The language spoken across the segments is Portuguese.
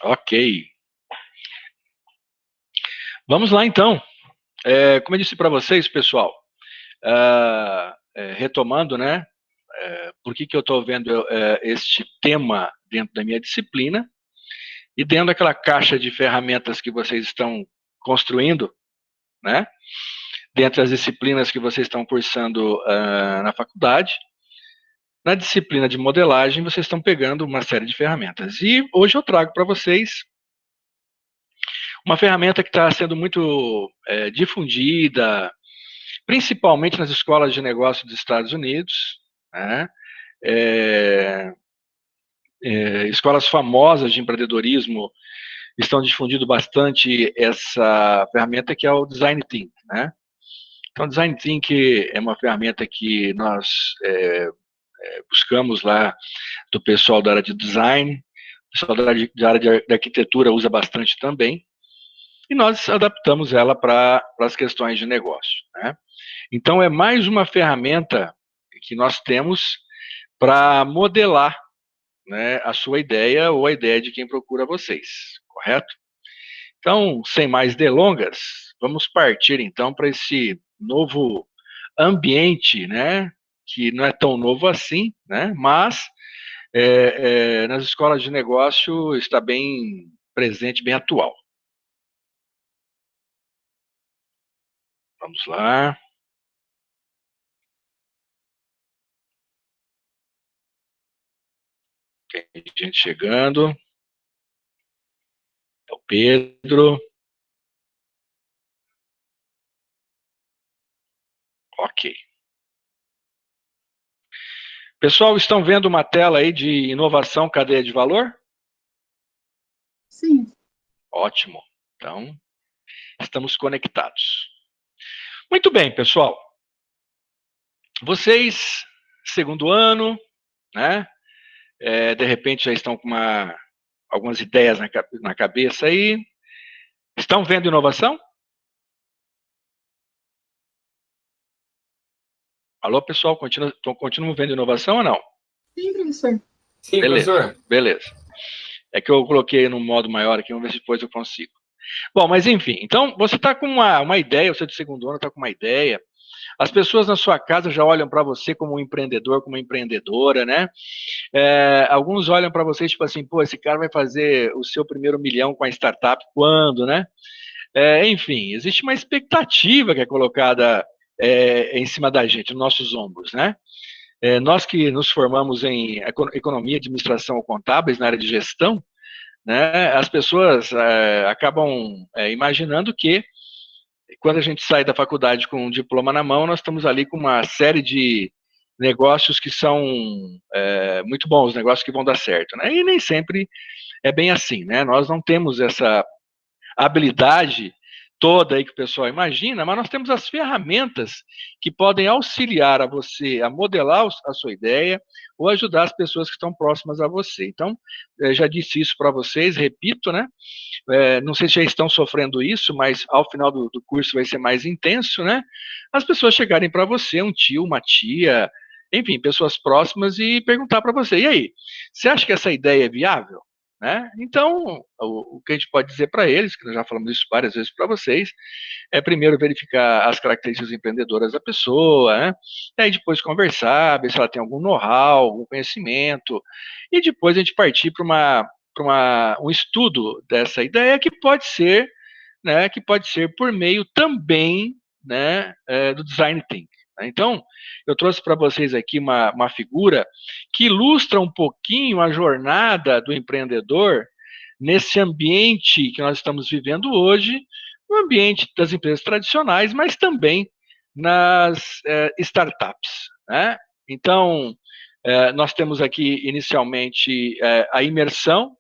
Ok. Vamos lá, então. Como eu disse para vocês, pessoal, retomando, né? Por que eu estou vendo este tema dentro da minha disciplina e dentro daquela caixa de ferramentas que vocês estão construindo, né? Dentre as disciplinas que vocês estão cursando na faculdade, na disciplina de modelagem, vocês estão pegando uma série de ferramentas. E hoje eu trago para vocês uma ferramenta que está sendo muito difundida, principalmente nas escolas de negócio dos Estados Unidos, né? Escolas famosas de empreendedorismo estão difundindo bastante essa ferramenta que é o Design Thinking, né? Então, o Design Thinking é uma ferramenta que nós buscamos lá do pessoal da área de design, o pessoal da área de arquitetura usa bastante também, e nós adaptamos ela para as questões de negócio, né? Então, é mais uma ferramenta que nós temos para modelar, né, a sua ideia ou a ideia de quem procura vocês, correto? Então, sem mais delongas, vamos partir então para esse novo ambiente, né, que não é tão novo assim, né, mas nas escolas de negócio está bem presente, bem atual. Vamos lá. Tem gente chegando. É o Pedro. Ok. Pessoal, estão vendo uma tela aí de inovação, cadeia de valor? Sim. Ótimo. Então, estamos conectados. Muito bem, pessoal. Vocês, segundo ano, né? De repente já estão com algumas ideias na cabeça aí. Estão vendo inovação? Alô, pessoal, continuam vendo inovação ou não? Sim, professor. Sim, Beleza, professor. beleza. É que eu coloquei no modo maior aqui, vamos ver se depois eu consigo. Bom, mas enfim, então você está com uma ideia, você de segundo ano está com uma ideia, as pessoas na sua casa já olham para você como um empreendedor, como uma empreendedora, né? Alguns olham para você tipo assim, pô, esse cara vai fazer o seu primeiro milhão com a startup quando, né? Enfim, existe uma expectativa que é colocada em cima da gente, nos nossos ombros, né? Nós que nos formamos em economia, administração ou contábeis na área de gestão, né, as pessoas acabam imaginando que quando a gente sai da faculdade com um diploma na mão, nós estamos ali com uma série de negócios que são muito bons, negócios que vão dar certo, né? E nem sempre é bem assim, né? Nós não temos essa habilidade toda aí que o pessoal imagina, mas nós temos as ferramentas que podem auxiliar a você a modelar a sua ideia ou ajudar as pessoas que estão próximas a você. Então, já disse isso para vocês, repito, né? Não sei se já estão sofrendo isso, mas ao final do curso vai ser mais intenso, né? As pessoas chegarem para você, um tio, uma tia, enfim, pessoas próximas e perguntar para você, e aí, você acha que essa ideia é viável? Né? Então, o que a gente pode dizer para eles, que nós já falamos isso várias vezes para vocês, é primeiro verificar as características empreendedoras da pessoa, né? E aí depois conversar, ver se ela tem algum know-how, algum conhecimento, e depois a gente partir para um estudo dessa ideia que pode ser, né, que pode ser por meio também, né, do design thinking. Então, eu trouxe para vocês aqui uma figura que ilustra um pouquinho a jornada do empreendedor nesse ambiente que nós estamos vivendo hoje, no ambiente das empresas tradicionais, mas também nas startups, né? Então, nós temos aqui inicialmente a imersão.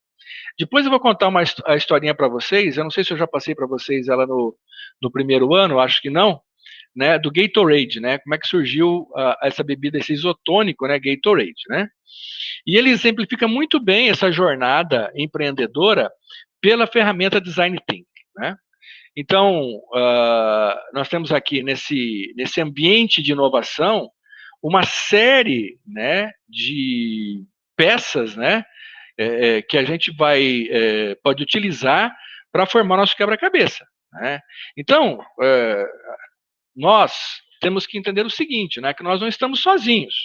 Depois eu vou contar a historinha para vocês. Eu não sei se eu já passei para vocês ela no primeiro ano, acho que não, né? Do Gatorade, né? Como é que surgiu essa bebida, esse isotônico, né? Gatorade, né? E ele exemplifica muito bem essa jornada empreendedora pela ferramenta Design Thinking, né? Então, nós temos aqui nesse ambiente de inovação uma série, né, de peças, né, que a gente pode utilizar para formar nosso quebra-cabeça, né? Então, nós temos que entender o seguinte, né, que nós não estamos sozinhos.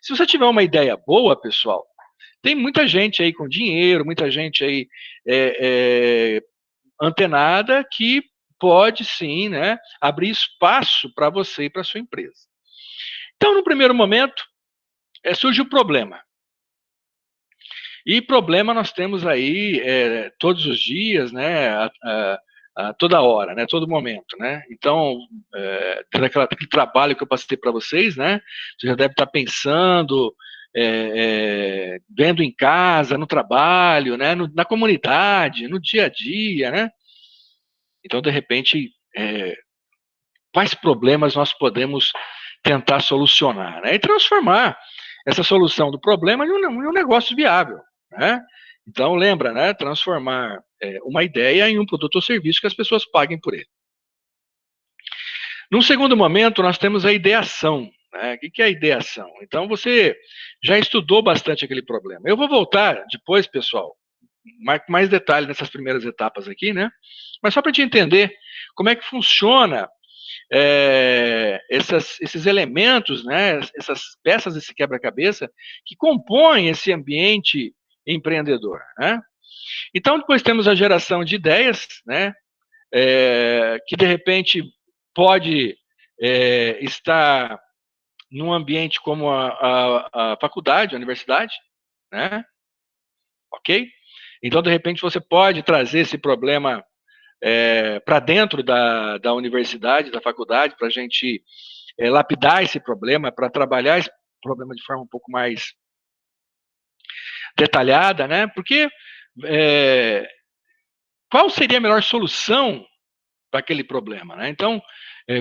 Se você tiver uma ideia boa, pessoal, tem muita gente aí com dinheiro, muita gente aí antenada que pode sim, né, abrir espaço para você e para sua empresa. Então, no primeiro momento, surge o problema. E problema nós temos aí todos os dias, né, a toda hora, né, todo momento, né. Então, daquele trabalho que eu passei para vocês, né, você já deve estar pensando, vendo em casa, no trabalho, né, na comunidade, no dia a dia, né. Então, de repente, quais problemas nós podemos tentar solucionar, né? E transformar essa solução do problema em um negócio viável, né? Então, lembra, né? Transformar uma ideia em um produto ou serviço que as pessoas paguem por ele. Num segundo momento, nós temos a ideação, né? O que é a ideação? Então, você já estudou bastante aquele problema. Eu vou voltar depois, pessoal, mais detalhes nessas primeiras etapas aqui, né? Mas só para te entender como é que funciona esses elementos, né, essas peças desse quebra-cabeça que compõem esse ambiente empreendedor, né? Então, depois temos a geração de ideias, né, que de repente pode estar num ambiente como a faculdade, a universidade, né? Ok? Então, de repente, você pode trazer esse problema para dentro da universidade, da faculdade, para a gente lapidar esse problema, para trabalhar esse problema de forma um pouco mais detalhada, né? Porque qual seria a melhor solução para aquele problema, né? Então,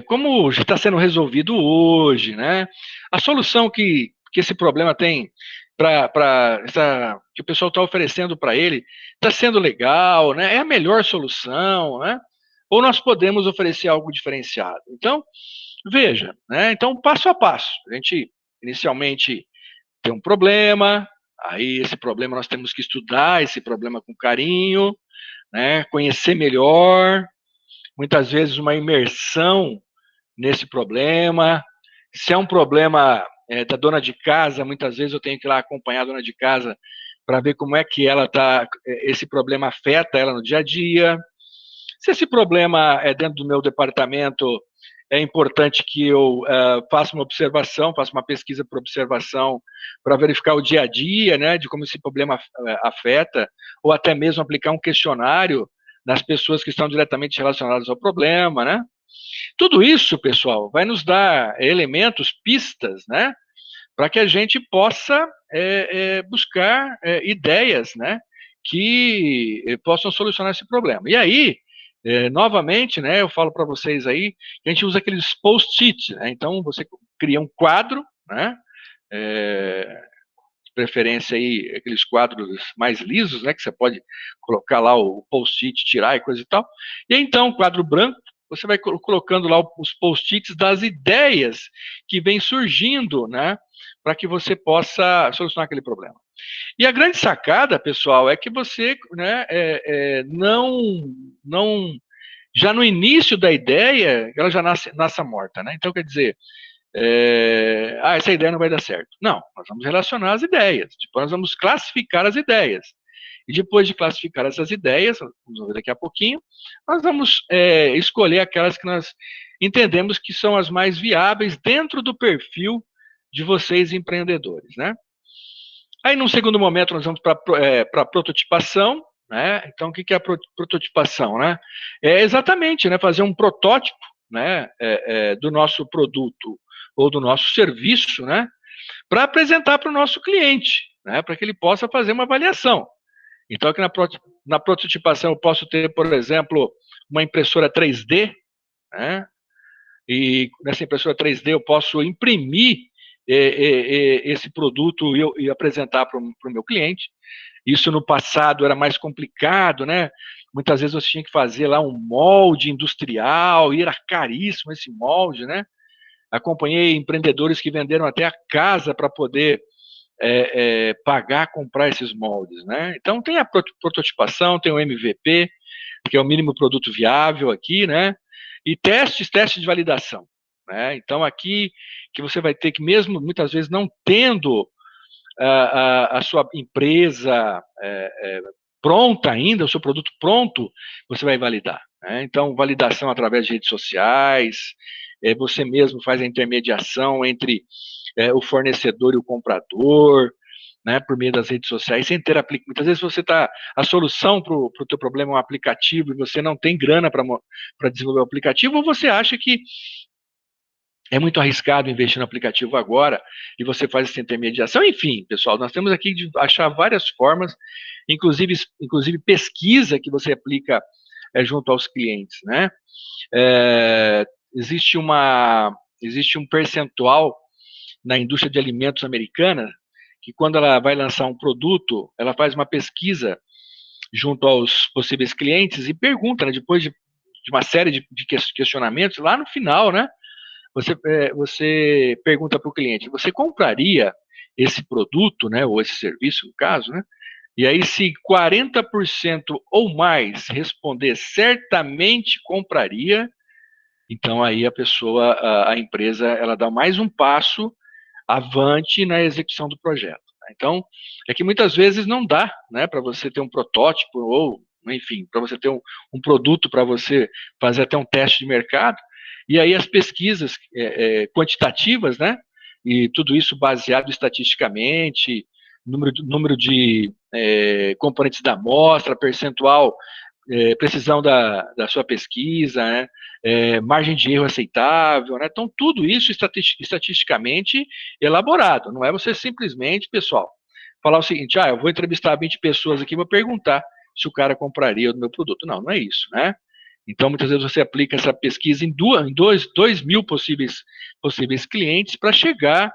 como já está sendo resolvido hoje, né? A solução que esse problema tem que o pessoal está oferecendo para ele está sendo legal, né? É a melhor solução, né? Ou nós podemos oferecer algo diferenciado. Então, veja, né? Então, passo a passo. A gente, inicialmente, tem um problema, aí esse problema nós temos que estudar esse problema com carinho, né? Conhecer melhor, muitas vezes uma imersão nesse problema. Se é um problema da dona de casa, muitas vezes eu tenho que ir lá acompanhar a dona de casa para ver como é que esse problema afeta ela no dia a dia. Se esse problema é dentro do meu departamento, é importante que eu faça uma observação, faça uma pesquisa por observação para verificar o dia a dia, né, de como esse problema afeta, ou até mesmo aplicar um questionário nas pessoas que estão diretamente relacionadas ao problema, né? Tudo isso, pessoal, vai nos dar elementos, pistas, né, para que a gente possa buscar ideias, né, que possam solucionar esse problema. E aí, novamente, né, eu falo para vocês aí, que a gente usa aqueles post-it, né, então você cria um quadro, né, de preferência aí, aqueles quadros mais lisos, né, que você pode colocar lá o post-it, tirar e coisa e tal, e então, quadro branco, você vai colocando lá os post-its das ideias que vêm surgindo, né, para que você possa solucionar aquele problema. E a grande sacada, pessoal, é que você, né, não, já no início da ideia, ela já nasce morta, né? Então, quer dizer, essa ideia não vai dar certo. Não, nós vamos relacionar as ideias, depois nós vamos classificar as ideias. E depois de classificar essas ideias, vamos ver daqui a pouquinho, nós vamos escolher aquelas que nós entendemos que são as mais viáveis dentro do perfil de vocês empreendedores, né? Aí, num segundo momento, nós vamos para a prototipação, né? Então, o que é a prototipação, né? É exatamente, né, fazer um protótipo, né, do nosso produto ou do nosso serviço, né, para apresentar para o nosso cliente, né, para que ele possa fazer uma avaliação. Então, aqui na prototipação eu posso ter, por exemplo, uma impressora 3D, né, e nessa impressora 3D eu posso imprimir esse produto e apresentar para o meu cliente. Isso no passado era mais complicado, né? Muitas vezes você tinha que fazer lá um molde industrial, e era caríssimo esse molde, né? Acompanhei empreendedores que venderam até a casa para poder pagar, comprar esses moldes, né? Então tem a prototipação, tem o MVP, que é o mínimo produto viável aqui, né? E testes de validação, né? Então aqui que você vai ter que, mesmo muitas vezes não tendo a sua empresa pronta ainda, o seu produto pronto, você vai validar, né? Então validação através de redes sociais, você mesmo faz a intermediação entre o fornecedor e o comprador, né, por meio das redes sociais, sem ter aplicativo. Muitas vezes a solução para o teu problema é um aplicativo e você não tem grana para desenvolver o aplicativo, ou você acha que é muito arriscado investir no aplicativo agora e você faz essa intermediação. Enfim, pessoal, nós temos aqui de achar várias formas, inclusive pesquisa que você aplica junto aos clientes, né? Existe um percentual na indústria de alimentos americana que, quando ela vai lançar um produto, ela faz uma pesquisa junto aos possíveis clientes e pergunta, né, depois de uma série de questionamentos, lá no final, né, você pergunta para o cliente: você compraria esse produto, né, ou esse serviço, no caso, né? E aí, se 40% ou mais responder certamente compraria, então aí a empresa, ela dá mais um passo avante na execução do projeto. Então, é que muitas vezes não dá, né, para você ter um protótipo ou, enfim, para você ter um produto para você fazer até um teste de mercado. E aí as pesquisas quantitativas, né, e tudo isso baseado estatisticamente, número de componentes da amostra, percentual, precisão da sua pesquisa, né, margem de erro aceitável, né? Então, tudo isso estatisticamente elaborado. Não é você simplesmente, pessoal, falar o seguinte: eu vou entrevistar 20 pessoas aqui e vou perguntar se o cara compraria o meu produto. Não, não é isso, né? Então, muitas vezes você aplica essa pesquisa em 2.000 possíveis clientes para chegar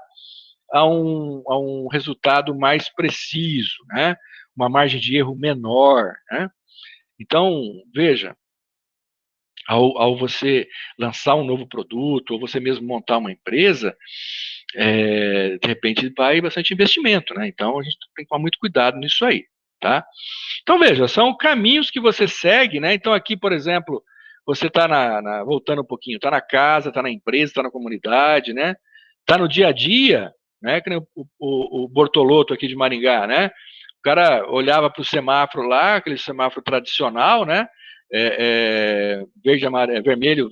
a um resultado mais preciso, né? Uma margem de erro menor, né? Então, veja, ao você lançar um novo produto, ou você mesmo montar uma empresa, de repente vai bastante investimento, né? Então a gente tem que tomar muito cuidado nisso aí, tá? Então veja, são caminhos que você segue, né? Então aqui, por exemplo, você está voltando um pouquinho, está na casa, está na empresa, está na comunidade, né? Está no dia a dia, né? Que nem o Bortolotto aqui de Maringá, né? O cara olhava para o semáforo lá, aquele semáforo tradicional, né? Verde, amarelo, vermelho,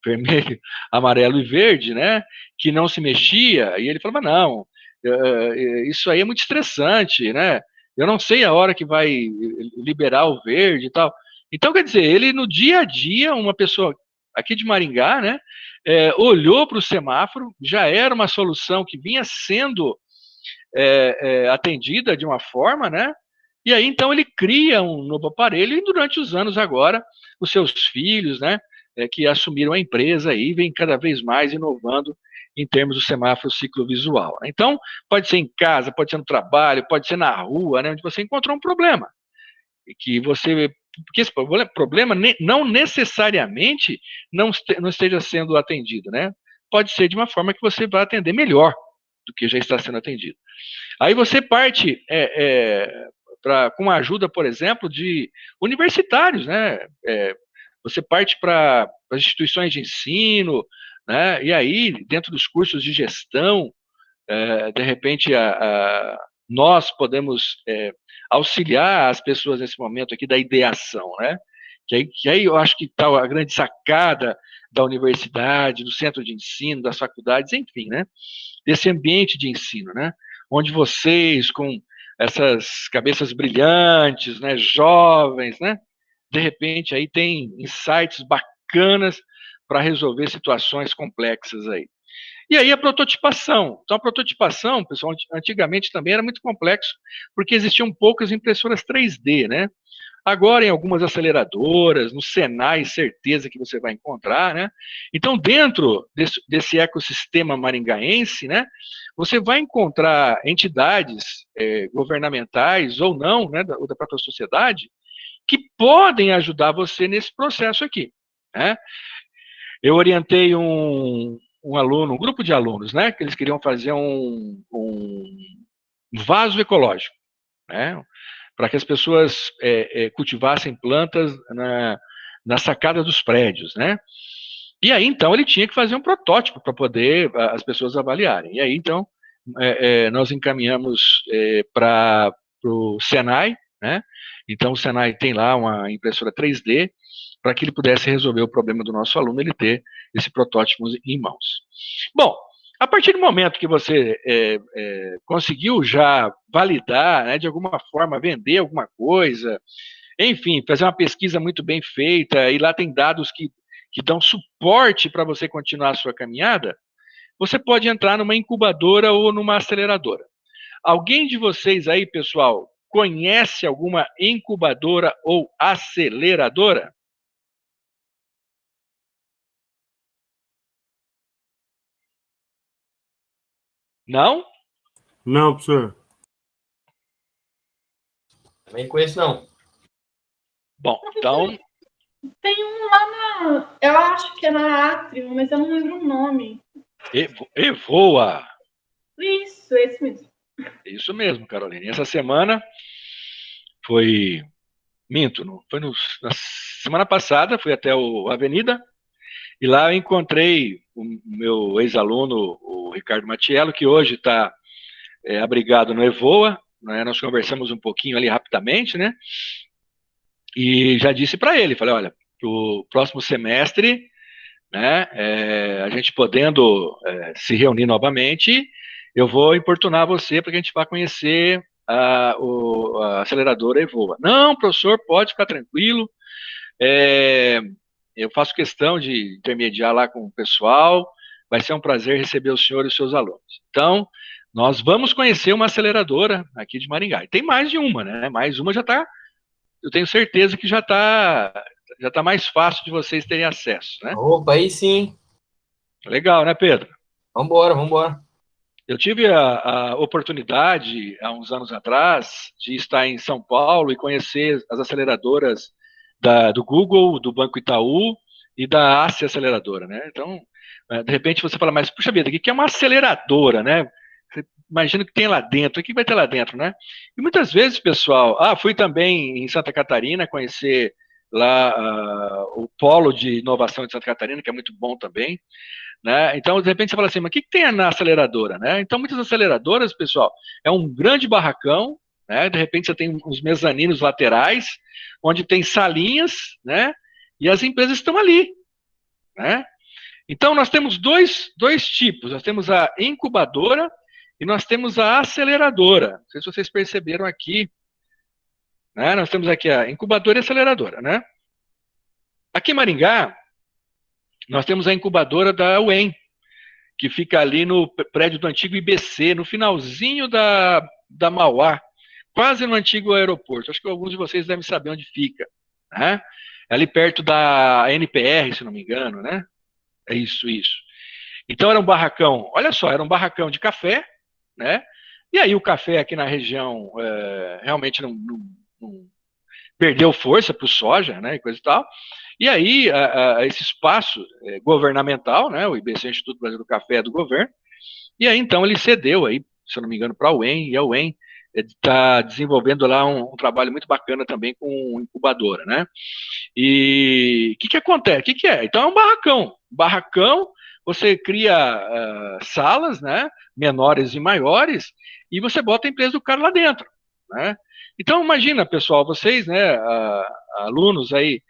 vermelho, amarelo e verde, né? Que não se mexia. E ele falava: não, isso aí é muito estressante, né? Eu não sei a hora que vai liberar o verde e tal. Então, quer dizer, ele no dia a dia, uma pessoa aqui de Maringá, né? Olhou para o semáforo, já era uma solução que vinha sendo atendida de uma forma, né? E aí, então, ele cria um novo aparelho e, durante os anos agora, os seus filhos, né, que assumiram a empresa aí, vem cada vez mais inovando em termos do semáforo ciclovisual. Então, pode ser em casa, pode ser no trabalho, pode ser na rua, né, onde você encontrou um problema. E que você... Porque esse problema não necessariamente não esteja sendo atendido, né? Pode ser de uma forma que você vai atender melhor do que já está sendo atendido. Aí você parte com a ajuda, por exemplo, de universitários, né? Você parte para as instituições de ensino, né? E aí, dentro dos cursos de gestão, de repente, nós podemos auxiliar as pessoas nesse momento aqui da ideação, né? Que aí eu acho que está a grande sacada da universidade, do centro de ensino, das faculdades, enfim, né? Desse ambiente de ensino, né? Onde vocês, com essas cabeças brilhantes, né, jovens, né, de repente aí tem insights bacanas para resolver situações complexas aí. E aí a prototipação. Então a prototipação, pessoal, antigamente também era muito complexo, porque existiam poucas impressoras 3D, né? Agora, em algumas aceleradoras, no Senai, certeza que você vai encontrar, né? Então, dentro desse ecossistema maringaense, né, você vai encontrar entidades governamentais ou não, né, ou da própria sociedade, que podem ajudar você nesse processo aqui, né? Eu orientei um grupo de alunos, né, que eles queriam fazer um vaso ecológico, né? Para que as pessoas cultivassem plantas na sacada dos prédios, né? E aí, então, ele tinha que fazer um protótipo para poder as pessoas avaliarem. E aí, então, nós encaminhamos para o Senai, né? Então, o Senai tem lá uma impressora 3D para que ele pudesse resolver o problema do nosso aluno, ele ter esse protótipo em mãos. Bom, a partir do momento que você conseguiu já validar, né, de alguma forma, vender alguma coisa, enfim, fazer uma pesquisa muito bem feita, e lá tem dados que dão suporte para você continuar a sua caminhada, você pode entrar numa incubadora ou numa aceleradora. Alguém de vocês aí, pessoal, conhece alguma incubadora ou aceleradora? Não? Não, professor. Também conheço, não. Bom, então... Tem um lá na... Eu acho que é na Atrium, mas eu não lembro o nome. Evoa! Isso, esse mesmo. Isso mesmo, Carolina. E essa semana foi... Minto, não, foi na semana passada, fui até a Avenida, e lá eu encontrei o meu ex-aluno, o Ricardo Matiello, que hoje está abrigado no Evoa, né? Nós conversamos um pouquinho ali rapidamente, né? E já disse para ele, falei, olha, o próximo semestre, né, a gente podendo se reunir novamente, eu vou importunar você para que a gente vá conhecer a aceleradora Evoa. Não, professor, pode ficar tranquilo, eu faço questão de intermediar lá com o pessoal, vai ser um prazer receber o senhor e os seus alunos. Então, nós vamos conhecer uma aceleradora aqui de Maringá. E tem mais de uma, né? Mais uma já está, eu tenho certeza que já tá mais fácil de vocês terem acesso, né? Opa, aí sim. Legal, né, Pedro? Vambora, vambora. Eu tive a oportunidade, há uns anos atrás, de estar em São Paulo e conhecer as aceleradoras do Google, do Banco Itaú e da ACE Aceleradora, né? Então, de repente você fala, mas puxa vida, o que é uma aceleradora, né? Você imagina o que tem lá dentro, o que vai ter lá dentro, né? E muitas vezes, pessoal, fui também em Santa Catarina conhecer lá o Polo de Inovação de Santa Catarina, que é muito bom também, né? Então, de repente, você fala assim, mas o que tem na aceleradora? Né? Então, muitas aceleradoras, pessoal, é um grande barracão, né? De repente você tem uns mezaninos laterais, onde tem salinhas, né? E as empresas estão ali, né? Então, nós temos dois tipos, nós temos a incubadora e nós temos a aceleradora. Não sei se vocês perceberam aqui, né? Nós temos aqui a incubadora e a aceleradora, né? Aqui em Maringá, nós temos a incubadora da UEM, que fica ali no prédio do antigo IBC, no finalzinho da Mauá, quase no antigo aeroporto. Acho que alguns de vocês devem saber onde fica, né? É ali perto da NPR, se não me engano, né? É isso, isso. Então era um barracão, olha só, era um barracão de café, né? E aí o café aqui na região realmente não perdeu força para o soja, né, e coisa e tal. E aí, esse espaço governamental, né, o IBC, Instituto Brasil do Café, é do governo, e aí, então, ele cedeu, aí, se eu não me engano, para a UEM, e a UEM está desenvolvendo lá um trabalho muito bacana também com incubadora, né? E o que acontece? O que é? Então, é um barracão. Barracão, você cria salas, né, menores e maiores, e você bota a empresa do cara lá dentro, né? Então, imagina, pessoal, vocês, né, alunos aí,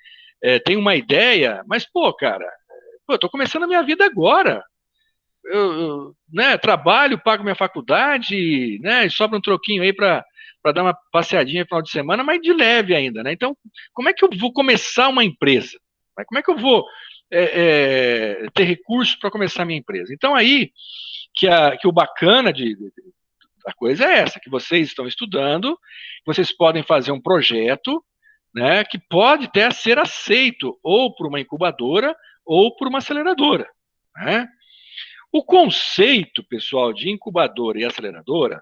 têm uma ideia, mas, pô, cara, eu tô começando a minha vida agora. Eu, né, trabalho, pago minha faculdade, né, e sobra um troquinho aí para dar uma passeadinha no final de semana, mas de leve ainda, né? Então, como é que eu vou começar uma empresa? Como é que eu vou ter recursos para começar a minha empresa? Então, aí, que o bacana a coisa é essa, que vocês estão estudando, vocês podem fazer um projeto, né, que pode até ser aceito ou por uma incubadora ou por uma aceleradora, né? O conceito, pessoal, de incubadora e aceleradora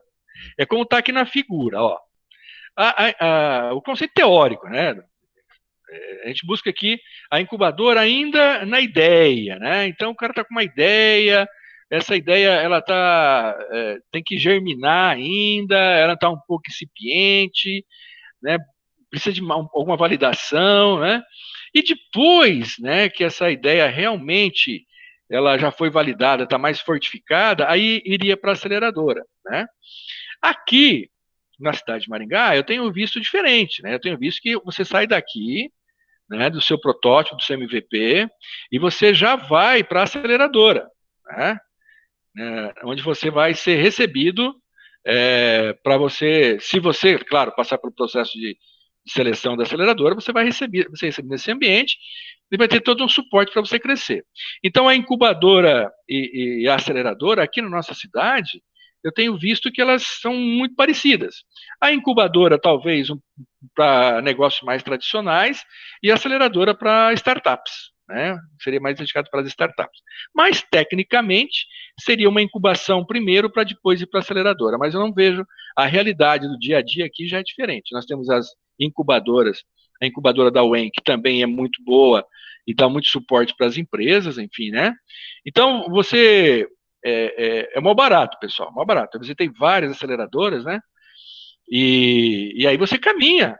é como está aqui na figura, ó. O conceito teórico, né? A gente busca aqui a incubadora ainda na ideia, né? Então o cara está com uma ideia, essa ideia ela tem que germinar ainda, ela está um pouco incipiente, né? Precisa de alguma validação, né? E depois, né, que essa ideia realmente ela já foi validada, está mais fortificada, aí iria para a aceleradora, né? Aqui na cidade de Maringá, eu tenho visto diferente, né? Eu tenho visto que você sai daqui, né, do seu protótipo, do seu MVP, e você já vai para a aceleradora, né? Onde você vai ser recebido para você, se você, claro, passar pelo processo de seleção da aceleradora, você vai receber nesse ambiente e vai ter todo um suporte para você crescer. Então, a incubadora e a aceleradora aqui na nossa cidade, eu tenho visto que elas são muito parecidas. A incubadora, talvez, para negócios mais tradicionais, e a aceleradora para startups, né? Seria mais dedicado para as startups. Mas, tecnicamente, seria uma incubação primeiro para depois ir para a aceleradora. Mas eu não vejo a realidade do dia a dia aqui já é diferente. Nós temos as incubadoras, a incubadora da UEM, que também é muito boa e dá muito suporte para as empresas, enfim, né? Então, você é mó barato, pessoal, mó barato. Eu visitei várias aceleradoras, né? E aí você caminha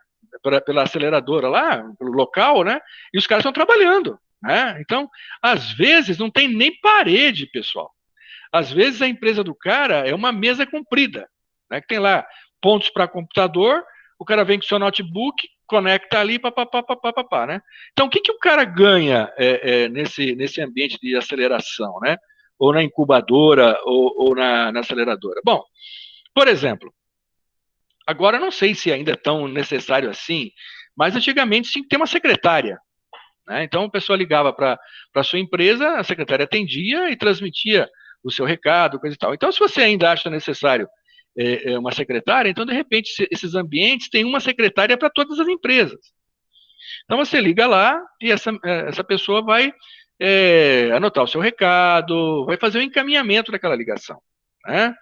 pela aceleradora lá, pelo local, né? E os caras estão trabalhando, né? Então, às vezes, não tem nem parede, pessoal. Às vezes, a empresa do cara é uma mesa comprida, né? Que tem lá pontos para computador, o cara vem com seu notebook, conecta ali, papapá, né? Então, o que o cara ganha nesse ambiente de aceleração, né? Ou na incubadora, ou na aceleradora? Bom, por exemplo, agora não sei se ainda é tão necessário assim, mas antigamente tinha que ter uma secretária, né? Então, a pessoa ligava para a sua empresa, a secretária atendia e transmitia o seu recado, coisa e tal. Então, se você ainda acha necessário uma secretária, então, de repente, esses ambientes têm uma secretária para todas as empresas. Então, você liga lá e essa pessoa vai anotar o seu recado, vai fazer o encaminhamento daquela ligação, né?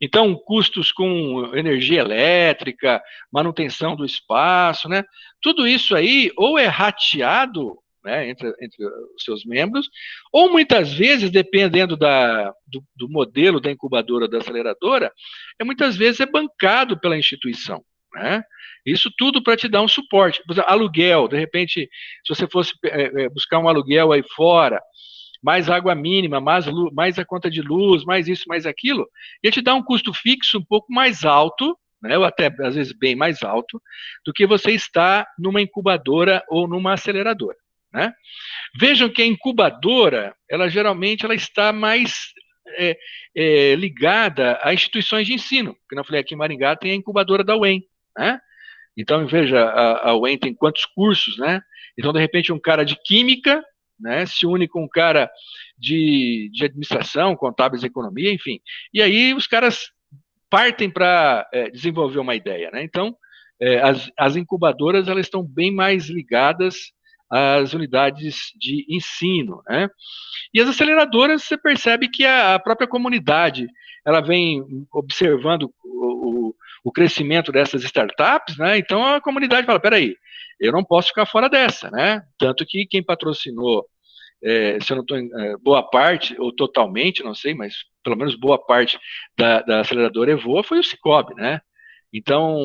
Então, custos com energia elétrica, manutenção do espaço, né? Tudo isso aí ou é rateado, né, entre os seus membros, ou muitas vezes, dependendo do modelo da incubadora, da aceleradora, muitas vezes é bancado pela instituição, né? Isso tudo para te dar um suporte. Por exemplo, aluguel, de repente, se você fosse buscar um aluguel aí fora, mais água mínima, mais a conta de luz, mais isso, mais aquilo, ia te dar um custo fixo um pouco mais alto, né, ou até às vezes bem mais alto, do que você está numa incubadora ou numa aceleradora, né? Vejam que a incubadora, ela geralmente está mais ligada a instituições de ensino, porque eu falei aqui em Maringá tem a incubadora da UEM, né? Então, veja, a UEM tem quantos cursos, né? Então, de repente, um cara de química, né, se une com um cara de administração, contábeis, economia, enfim. E aí os caras partem para desenvolver uma ideia, né? Então, as incubadoras, elas estão bem mais ligadas às unidades de ensino, né? E as aceleradoras, você percebe que a própria comunidade, ela vem observando o crescimento dessas startups, né? Então a comunidade fala, peraí, eu não posso ficar fora dessa, né? Tanto que quem patrocinou, se eu não estou boa parte, ou totalmente, não sei, mas pelo menos boa parte da aceleradora Evoa foi o Cicobi, né? Então,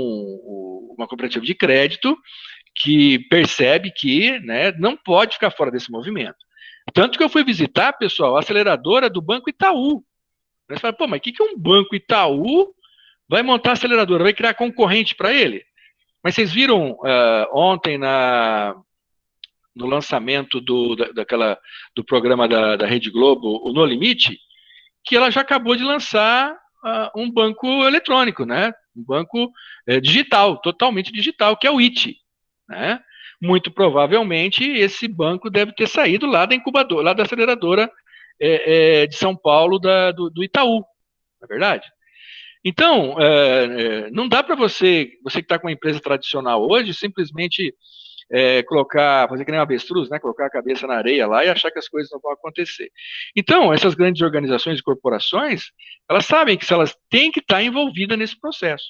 uma cooperativa de crédito que percebe que, né, não pode ficar fora desse movimento. Tanto que eu fui visitar, pessoal, a aceleradora do Banco Itaú. Você fala, pô, mas o que um Banco Itaú vai montar a aceleradora? Vai criar concorrente para ele? Mas vocês viram ontem no lançamento do programa da Rede Globo, o No Limite, que ela já acabou de lançar um banco eletrônico, né? Um banco digital, totalmente digital, que é o iti, né? Muito provavelmente esse banco deve ter saído lá da incubadora, lá da aceleradora de São Paulo, do Itaú, não é verdade? Então, não dá para você que está com uma empresa tradicional hoje, simplesmente fazer que nem uma avestruz, né? Colocar a cabeça na areia lá e achar que as coisas não vão acontecer. Então, essas grandes organizações e corporações, elas sabem que elas têm que estar envolvidas nesse processo.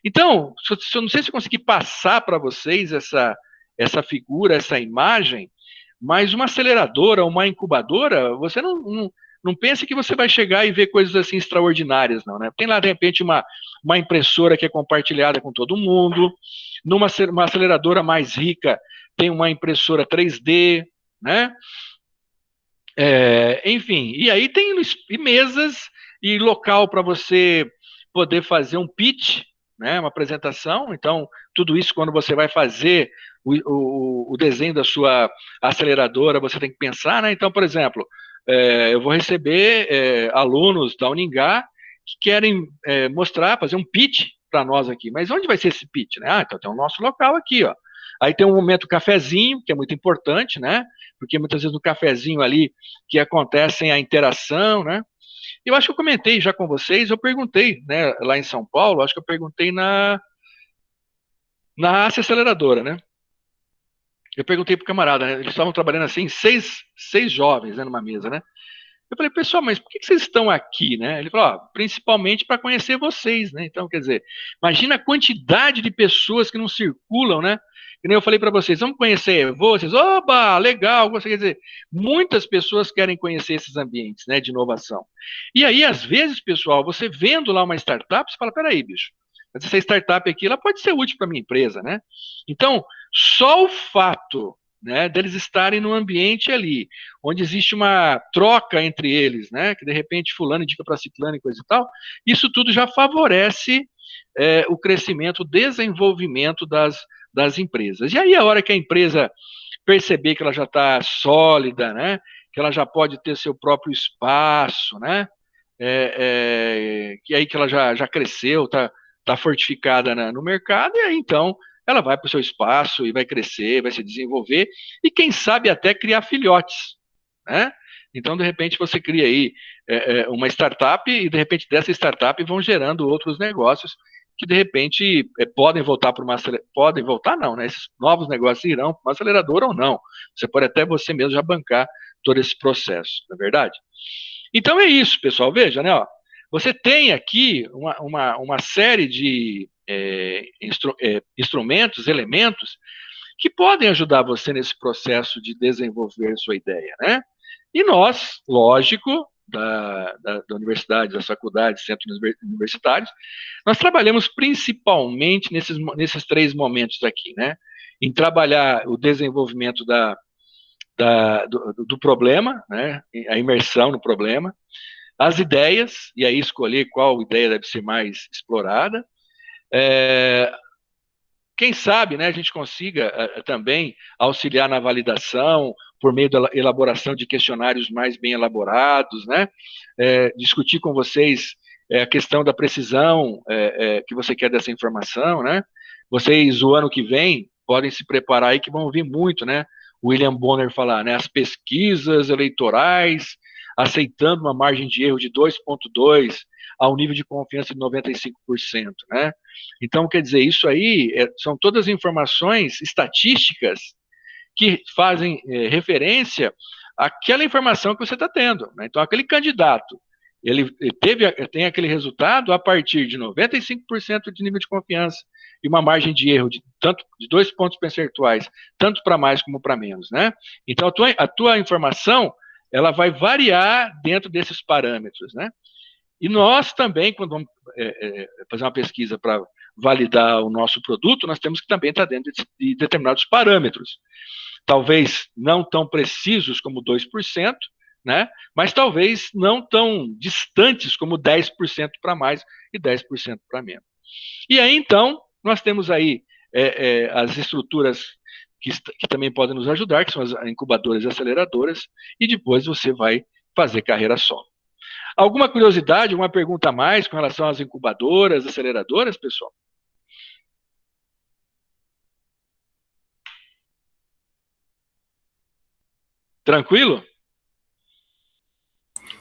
Então, eu não sei se eu consegui passar para vocês essa figura, essa imagem, mas uma aceleradora, uma incubadora, você Não pense que você vai chegar e ver coisas assim extraordinárias, não, né? Tem lá, de repente, uma impressora que é compartilhada com todo mundo, uma aceleradora mais rica tem uma impressora 3D, né? Enfim, e aí tem mesas e local para você poder fazer um pitch, né, uma apresentação. Então, tudo isso, quando você vai fazer o desenho da sua aceleradora, você tem que pensar, né? Então, por exemplo, eu vou receber alunos da Uningá que querem mostrar, fazer um pitch para nós aqui. Mas onde vai ser esse pitch, né? Então tem o nosso local aqui, ó. Aí tem um momento cafezinho, que é muito importante, né? Porque muitas vezes no cafezinho ali que acontece a interação, né? Eu acho que eu comentei já com vocês, eu perguntei, né, lá em São Paulo, acho que eu perguntei na ACE Aceleradora, né? Eu perguntei pro camarada, né, eles estavam trabalhando assim, seis jovens, né, numa mesa, né? Eu falei, pessoal, mas por que vocês estão aqui, né? Ele falou, principalmente para conhecer vocês, né? Então, quer dizer, imagina a quantidade de pessoas que não circulam, né? Que nem eu falei para vocês, vamos conhecer vocês, oba, legal, você quer dizer, muitas pessoas querem conhecer esses ambientes, né, de inovação. E aí, às vezes, pessoal, você vendo lá uma startup, você fala, peraí, bicho, essa startup aqui, ela pode ser útil para minha empresa, né? Então, só o fato, né, deles estarem no ambiente ali, onde existe uma troca entre eles, né, que de repente fulano indica para ciclano e coisa e tal, isso tudo já favorece o crescimento, o desenvolvimento das empresas. E aí a hora que a empresa perceber que ela já está sólida, né, que ela já pode ter seu próprio espaço, né, que aí que ela já cresceu, está fortificada no mercado, e aí então ela vai para o seu espaço e vai crescer, vai se desenvolver, e quem sabe até criar filhotes, né? Então, de repente, você cria aí uma startup, e de repente dessa startup vão gerando outros negócios que, de repente, podem voltar para podem voltar não, né? Esses novos negócios irão para uma aceleradora ou não. Você pode até você mesmo já bancar todo esse processo, não é verdade? Então é isso, pessoal. Veja, né? Ó, você tem aqui uma série de instrumentos, elementos, que podem ajudar você nesse processo de desenvolver sua ideia, né? E nós, lógico, da universidade, das faculdades, centros universitários, nós trabalhamos principalmente nesses 3 momentos aqui, né? Em trabalhar o desenvolvimento do problema, né? A imersão no problema, as ideias, e aí escolher qual ideia deve ser mais explorada. Quem sabe, né, a gente consiga também auxiliar na validação por meio da elaboração de questionários mais bem elaborados, né? Discutir com vocês a questão da precisão que você quer dessa informação, né? Vocês, o ano que vem, podem se preparar aí que vão ouvir muito, né? William Bonner falar, né? As pesquisas eleitorais aceitando uma margem de erro de 2,2 ao nível de confiança de 95%, né? Então, quer dizer, isso aí são todas informações estatísticas que fazem referência àquela informação que você está tendo, né? Então, aquele candidato, ele tem aquele resultado a partir de 95% de nível de confiança e uma margem de erro de 2 pontos percentuais, tanto para mais como para menos, né? Então, a tua informação, ela vai variar dentro desses parâmetros, né? E nós também, quando vamos fazer uma pesquisa para validar o nosso produto, nós temos que também estar dentro de determinados parâmetros. Talvez não tão precisos como 2%, né? Mas talvez não tão distantes como 10% para mais e 10% para menos. E aí, então, nós temos aí as estruturas que também podem nos ajudar, que são as incubadoras e aceleradoras, e depois você vai fazer carreira solo. Alguma curiosidade, alguma pergunta a mais com relação às incubadoras, aceleradoras, pessoal? Tranquilo?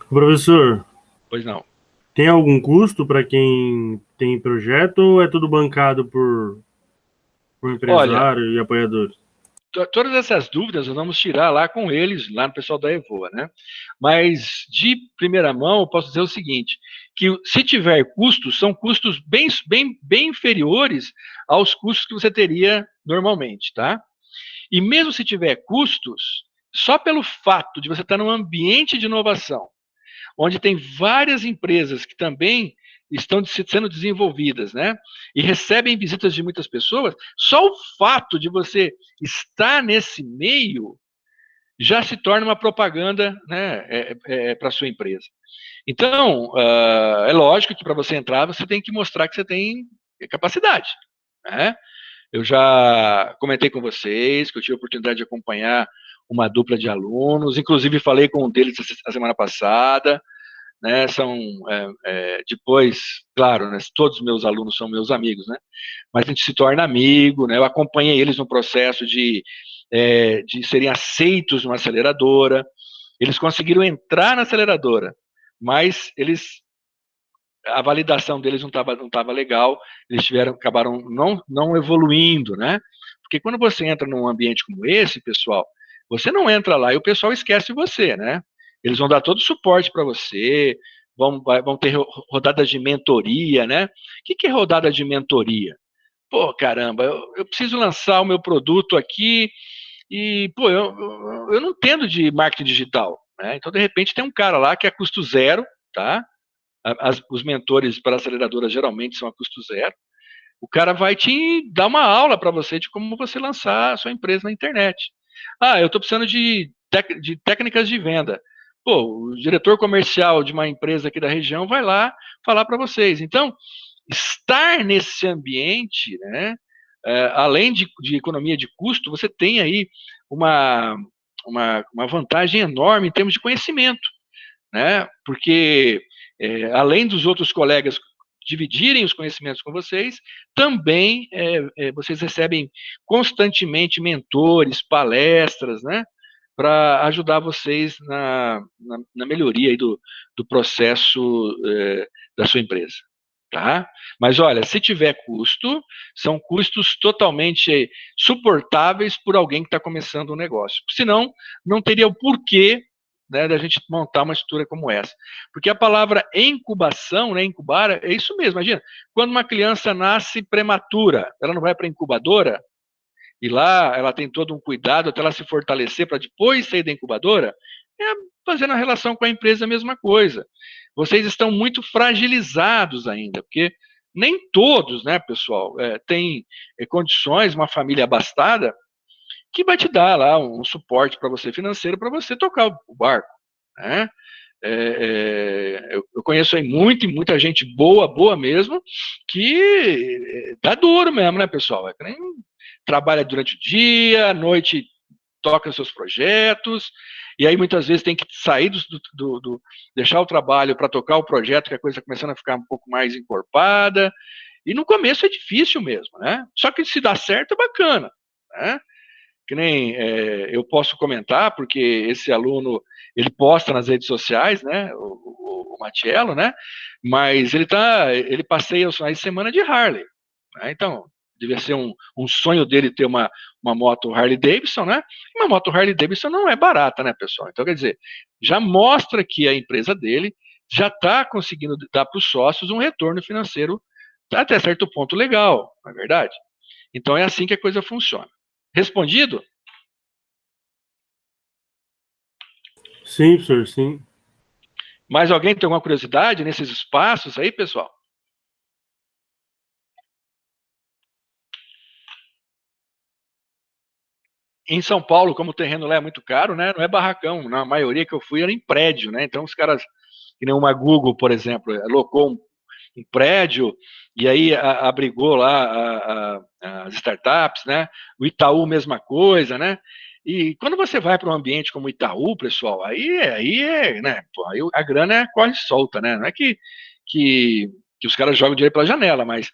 Professor, Pois não. tem algum custo para quem tem projeto ou é tudo bancado por empresário e apoiadores? Todas essas dúvidas nós vamos tirar lá com eles, lá no pessoal da Evoa, né? Mas, de primeira mão, eu posso dizer o seguinte, que se tiver custos, são custos bem inferiores aos custos que você teria normalmente, tá? E mesmo se tiver custos, só pelo fato de você estar num ambiente de inovação, onde tem várias empresas que também estão sendo desenvolvidas, né? E recebem visitas de muitas pessoas, só o fato de você estar nesse meio já se torna uma propaganda, né, para a sua empresa. Então, é lógico que para você entrar, você tem que mostrar que você tem capacidade, né? Eu já comentei com vocês que eu tive a oportunidade de acompanhar uma dupla de alunos, inclusive falei com um deles a semana passada, né? Depois, claro, né, todos os meus alunos são meus amigos, né? Mas a gente se torna amigo, né? Eu acompanhei eles no processo de serem aceitos numa aceleradora. Eles conseguiram entrar na aceleradora, mas a validação deles não tava legal, eles acabaram não evoluindo, né? Porque quando você entra num ambiente como esse, pessoal, você não entra lá e o pessoal esquece você, né? Eles vão dar todo o suporte para você, vão ter rodadas de mentoria, né? O que é rodada de mentoria? Pô, caramba, eu preciso lançar o meu produto aqui e, pô, eu não entendo de marketing digital, né? Então, de repente, tem um cara lá que é custo zero, tá? Os mentores para aceleradoras geralmente são a custo zero. O cara vai te dar uma aula para você de como você lançar a sua empresa na internet. Ah, eu estou precisando de técnicas de venda. Pô, o diretor comercial de uma empresa aqui da região vai lá falar para vocês. Então, estar nesse ambiente, né, além de economia de custo, você tem aí uma vantagem enorme em termos de conhecimento, né? Porque além dos outros colegas dividirem os conhecimentos com vocês, também vocês recebem constantemente mentores, palestras, né? Para ajudar vocês na melhoria aí do processo da sua empresa. Tá? Mas olha, se tiver custo, são custos totalmente suportáveis por alguém que está começando um negócio. Senão, não teria o porquê, né, da gente montar uma estrutura como essa. Porque a palavra incubação, né, incubar, é isso mesmo. Imagina, quando uma criança nasce prematura, ela não vai para a incubadora, e lá ela tem todo um cuidado até ela se fortalecer para depois sair da incubadora, fazendo a relação com a empresa a mesma coisa. Vocês estão muito fragilizados ainda, porque nem todos, né, pessoal, têm condições, uma família abastada, que vai te dar lá um suporte para você financeiro, para você tocar o barco, né? Eu conheço aí muita gente boa mesmo, que tá duro mesmo, né, pessoal? É que nem trabalha durante o dia, à noite toca seus projetos, e aí muitas vezes tem que sair deixar o trabalho para tocar o projeto, que a coisa está começando a ficar um pouco mais encorpada, e no começo é difícil mesmo, né? Só que se dá certo é bacana, né? Que nem eu posso comentar, porque esse aluno, ele posta nas redes sociais, né, o Matiello, né, mas ele passeia os finais de semana de Harley, né, então, devia ser um sonho dele ter uma moto Harley Davidson, né, e uma moto Harley Davidson não é barata, né, pessoal, então, quer dizer, já mostra que a empresa dele já está conseguindo dar para os sócios um retorno financeiro até certo ponto legal, não é verdade? Então, é assim que a coisa funciona. Respondido? Sim, professor, sim. Mais alguém tem alguma curiosidade nesses espaços aí, pessoal? Em São Paulo, como o terreno lá é muito caro, né? Não é barracão. Na maioria que eu fui era em prédio, né? Então os caras, que nem uma Google, por exemplo, alocou um prédio e aí abrigou lá as startups, né? O Itaú, mesma coisa, né? E quando você vai para um ambiente como o Itaú, pessoal, né? Pô, aí a grana corre solta, né? Não é que os caras jogam dinheiro pela janela, mas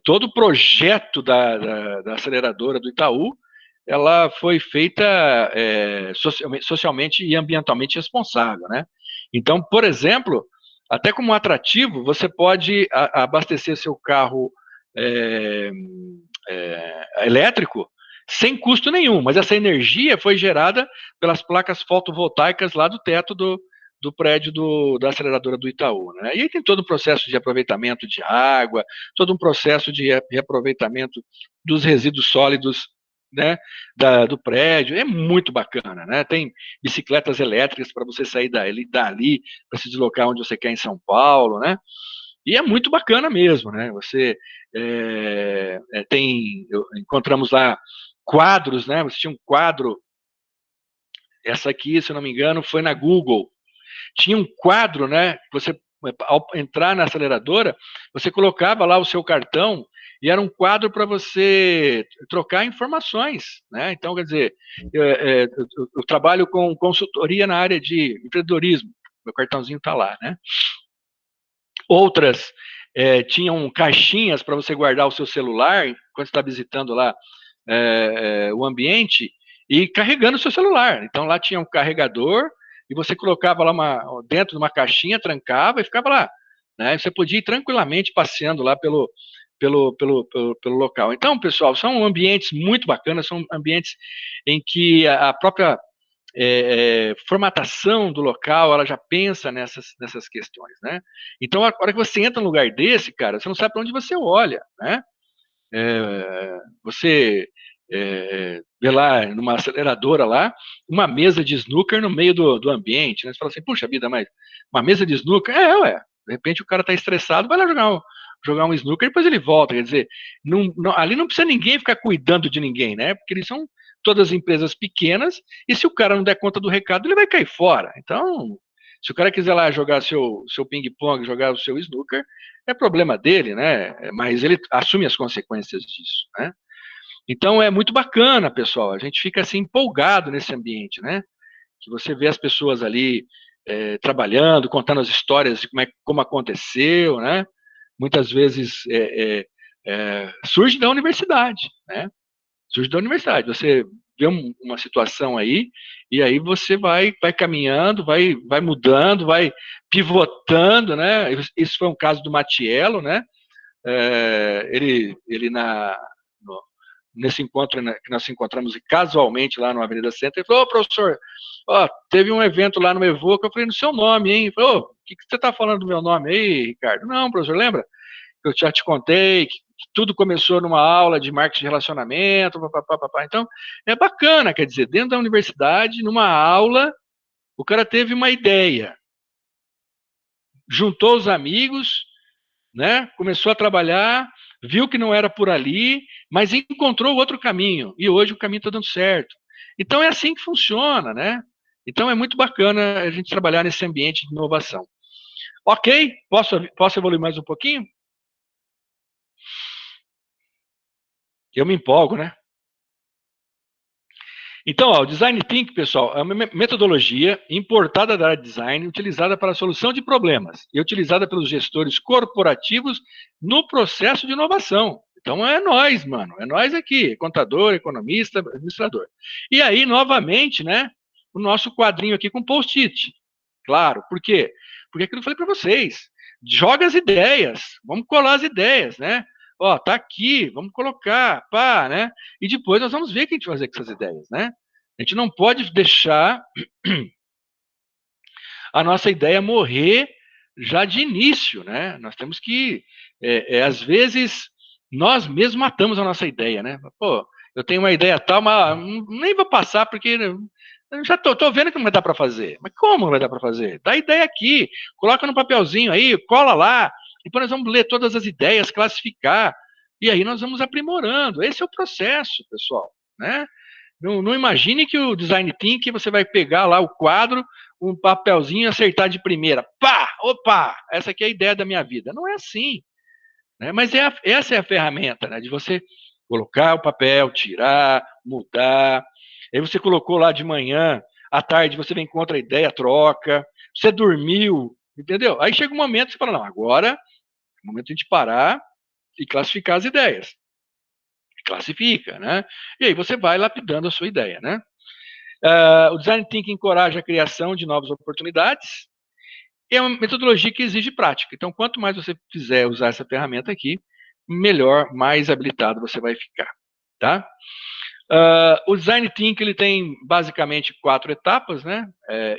todo o projeto da aceleradora do Itaú, ela foi feita socialmente e ambientalmente responsável, né? Então, por exemplo, até como atrativo, você pode abastecer seu carro elétrico sem custo nenhum, mas essa energia foi gerada pelas placas fotovoltaicas lá do teto do prédio da aceleradora do Itaú, né? E aí tem todo o processo de aproveitamento de água, todo um processo de reaproveitamento dos resíduos sólidos né, do prédio, é muito bacana, né? Tem bicicletas elétricas para você sair dali para se deslocar onde você quer em São Paulo, né? E é muito bacana mesmo, né? Você encontramos lá quadros, né? Você tinha um quadro, essa aqui, se eu não me engano, foi na Google. Tinha um quadro, né? Você, ao entrar na aceleradora, você colocava lá o seu cartão e era um quadro para você trocar informações, né? Então, quer dizer, eu trabalho com consultoria na área de empreendedorismo. Meu cartãozinho está lá, né? Outras tinham caixinhas para você guardar o seu celular quando está visitando lá o ambiente e carregando o seu celular. Então lá tinha um carregador e você colocava lá dentro de uma caixinha, trancava e ficava lá, né? Você podia ir tranquilamente passeando lá pelo local. Então, pessoal, são ambientes muito bacanas, são ambientes em que a própria formatação do local, ela já pensa nessas questões, né? Então, a hora que você entra num lugar desse, cara, você não sabe para onde você olha, né? Você vê lá, numa aceleradora lá, uma mesa de snooker no meio do ambiente, né? Você fala assim, puxa vida, mas uma mesa de snooker? De repente o cara está estressado, vai lá jogar um snooker e depois ele volta, quer dizer, ali não precisa ninguém ficar cuidando de ninguém, né? Porque eles são todas empresas pequenas, e se o cara não der conta do recado, ele vai cair fora. Então, se o cara quiser lá jogar seu ping-pong, jogar o seu snooker, é problema dele, né? Mas ele assume as consequências disso, né? Então, é muito bacana, pessoal, a gente fica assim empolgado nesse ambiente, né? Que você vê as pessoas ali trabalhando, contando as histórias de como aconteceu, né? Muitas vezes surge da universidade, né? Surge da universidade. Você vê uma situação aí, e aí você vai caminhando, vai mudando, vai pivotando, né? Isso foi um caso do Matiello, né? Ele nesse encontro que nós encontramos casualmente lá no Avenida Center, ele falou, professor, teve um evento lá no Evoca, eu falei, no seu nome, hein? Ele falou, o que você está falando do meu nome aí, Ricardo? Não, professor, lembra? Eu já te contei que tudo começou numa aula de marketing de relacionamento, papapá. Então, é bacana, quer dizer, dentro da universidade, numa aula, o cara teve uma ideia, juntou os amigos, né? Começou a trabalhar, viu que não era por ali, mas encontrou outro caminho, e hoje o caminho está dando certo. Então, é assim que funciona, né? Então, é muito bacana a gente trabalhar nesse ambiente de inovação. Ok? Posso evoluir mais um pouquinho? Eu me empolgo, né? Então, o Design Thinking, pessoal, é uma metodologia importada da área de design, utilizada para a solução de problemas e utilizada pelos gestores corporativos no processo de inovação. Então, é nós, mano, é nós aqui, contador, economista, administrador. E aí, novamente, né, o nosso quadrinho aqui com post-it. Claro, por quê? Porque aquilo que eu falei para vocês, joga as ideias, vamos colar as ideias, né? Tá aqui, vamos colocar, pá, né? E depois nós vamos ver o que a gente vai fazer com essas ideias, né? A gente não pode deixar a nossa ideia morrer já de início, né? Nós temos que, às vezes, nós mesmos matamos a nossa ideia, né? Pô, eu tenho uma ideia tal, mas nem vou passar porque eu já tô vendo que não vai dar para fazer. Mas como não vai dar para fazer? Dá a ideia aqui, coloca no papelzinho aí, cola lá, depois nós vamos ler todas as ideias, classificar, e aí nós vamos aprimorando. Esse é o processo, pessoal, né? Não imagine que o Design Thinking você vai pegar lá o quadro, um papelzinho e acertar de primeira. Pá! Opa! Essa aqui é a ideia da minha vida. Não é assim, né? Mas essa é a ferramenta, né? De você colocar o papel, tirar, mudar. Aí você colocou lá de manhã, à tarde você vem com outra ideia, troca. Você dormiu, entendeu? Aí chega um momento que você fala, não, agora é o momento de a gente parar e classificar as ideias. Classifica, né? E aí você vai lapidando a sua ideia, né? O Design Thinking encoraja a criação de novas oportunidades. É uma metodologia que exige prática. Então, quanto mais você fizer usar essa ferramenta aqui, melhor, mais habilitado você vai ficar, tá? O Design Thinking ele tem basicamente 4 etapas, né?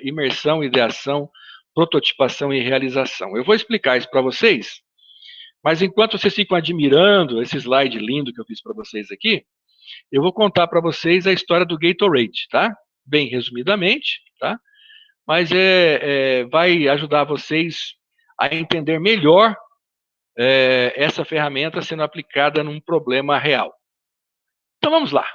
Imersão, ideação, prototipação e realização. Eu vou explicar isso para vocês, mas enquanto vocês ficam admirando esse slide lindo que eu fiz para vocês aqui, eu vou contar para vocês a história do Gatorade, tá? Bem resumidamente, tá? Mas vai ajudar vocês a entender melhor essa ferramenta sendo aplicada num problema real. Então vamos lá.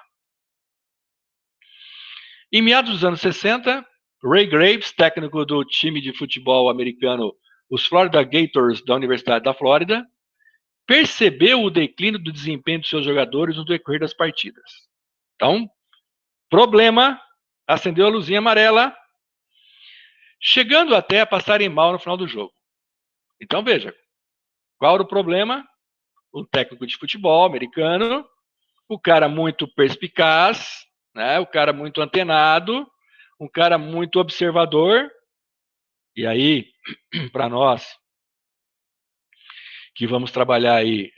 Em meados dos anos 60, Ray Graves, técnico do time de futebol americano, os Florida Gators da Universidade da Flórida, percebeu o declínio do desempenho dos seus jogadores no decorrer das partidas. Então, problema, acendeu a luzinha amarela, chegando até a passarem mal no final do jogo. Então, veja, qual era o problema? O técnico de futebol americano, o cara muito perspicaz, né? O cara muito antenado, um cara muito observador. E aí, para nós que vamos trabalhar aí